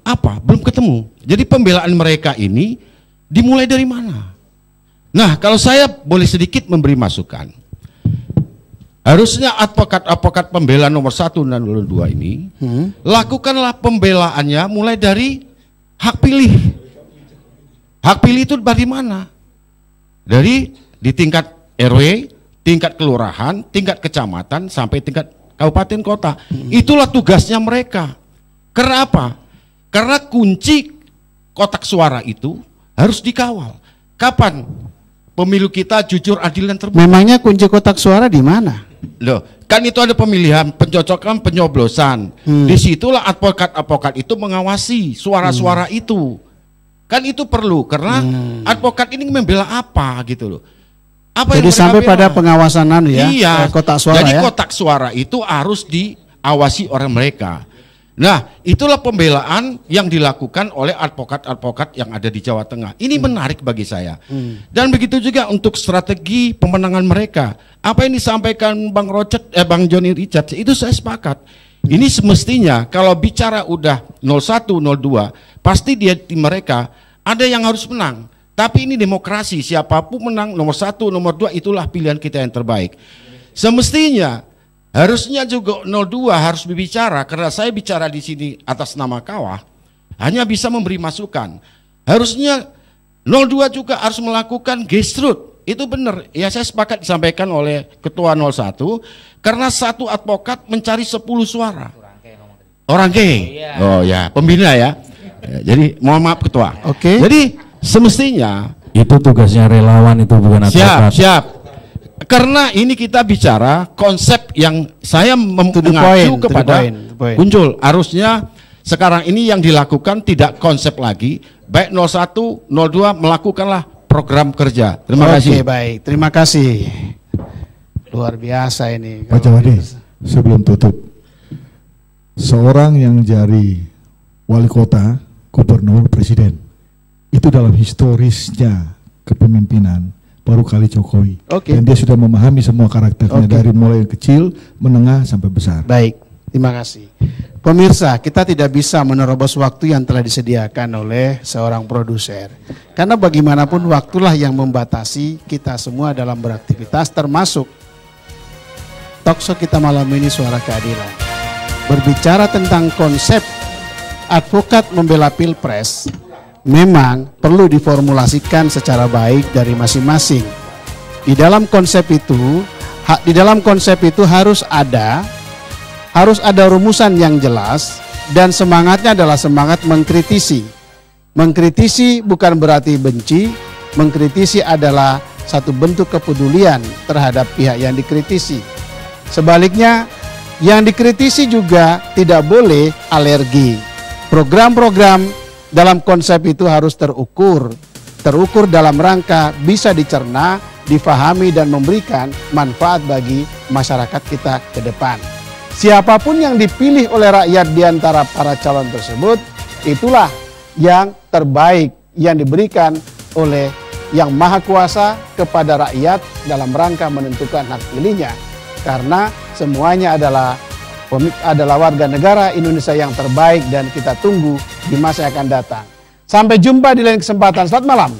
Apa? Belum ketemu. Jadi pembelaan mereka ini dimulai dari mana? Nah, kalau saya boleh sedikit memberi masukan, harusnya advokat-advokat pembela nomor 1 dan 2 ini lakukanlah pembelaannya mulai dari hak pilih. Hak pilih itu dari mana? Dari di tingkat RW, tingkat kelurahan, tingkat kecamatan, sampai tingkat kabupaten kota. Itulah tugasnya mereka. Karena apa? Karena kunci kotak suara itu harus dikawal. Kapan pemilu kita jujur, adil, dan terbuka?
Memangnya kunci kotak suara di mana?
Loh, kan itu ada pemilihan, pencocokan, penyoblosan. Disitulah advokat-advokat itu mengawasi suara-suara itu. Kan itu perlu, karena advokat ini membela apa gitu loh. Apa
jadi
yang
sampai
bela?
pada pengawasan ya,
iya,
kotak suara.
Jadi
ya?
kotak suara itu harus diawasi oleh mereka. Nah, itulah pembelaan yang dilakukan oleh advokat-advokat yang ada di Jawa Tengah. Ini menarik bagi saya. Dan begitu juga untuk strategi pemenangan mereka. Apa yang disampaikan Bang Johnny Richards, itu saya sepakat. Ini semestinya kalau bicara udah 01, 02, pasti mereka ada yang harus menang. Tapi ini demokrasi, siapapun menang nomor 1, nomor 2 itulah pilihan kita yang terbaik. Semestinya harusnya juga 02 harus berbicara, karena saya bicara di sini atas nama Kawah, hanya bisa memberi masukan. Harusnya 02 juga harus melakukan grassroots. Itu benar, ya saya sepakat disampaikan oleh Ketua 01, karena satu advokat mencari 10 suara. Orang K. Oh ya, pembina ya. Jadi mohon maaf Ketua.
Oke.
Jadi semestinya
itu tugasnya relawan, itu bukan advokat.
Siap. Karena ini kita bicara konsep yang saya mengacu kepada Kuncul. Harusnya sekarang ini yang dilakukan tidak konsep lagi, baik 01, 02 melakukanlah program kerja. Terima kasih.
Oke, baik. Terima kasih. Luar biasa ini.
Pak Jawadi, sebelum tutup, seorang yang jadi wali kota, gubernur, presiden, itu dalam historisnya kepemimpinan baru kali Jokowi. Dan dia sudah memahami semua karakternya dari mulai yang kecil, menengah sampai besar.
Baik, terima kasih. Pemirsa, kita tidak bisa menerobos waktu yang telah disediakan oleh seorang produser. Karena bagaimanapun waktulah yang membatasi kita semua dalam beraktivitas, termasuk talkshow kita malam ini Suara Keadilan. Berbicara tentang konsep advokat membela pilpres, memang perlu diformulasikan secara baik dari masing-masing. Di dalam konsep itu harus ada rumusan yang jelas, dan semangatnya adalah semangat mengkritisi. Mengkritisi bukan berarti benci, mengkritisi adalah satu bentuk kepedulian terhadap pihak yang dikritisi. Sebaliknya, yang dikritisi juga tidak boleh alergi. Program-program dalam konsep itu harus terukur dalam rangka bisa dicerna, difahami dan memberikan manfaat bagi masyarakat kita ke depan. Siapapun yang dipilih oleh rakyat di antara para calon tersebut, itulah yang terbaik yang diberikan oleh Yang Maha Kuasa kepada rakyat dalam rangka menentukan hak pilihnya. Karena semuanya adalah warga negara Indonesia yang terbaik dan kita tunggu di masa yang akan datang. Sampai jumpa di lain kesempatan. Selamat malam.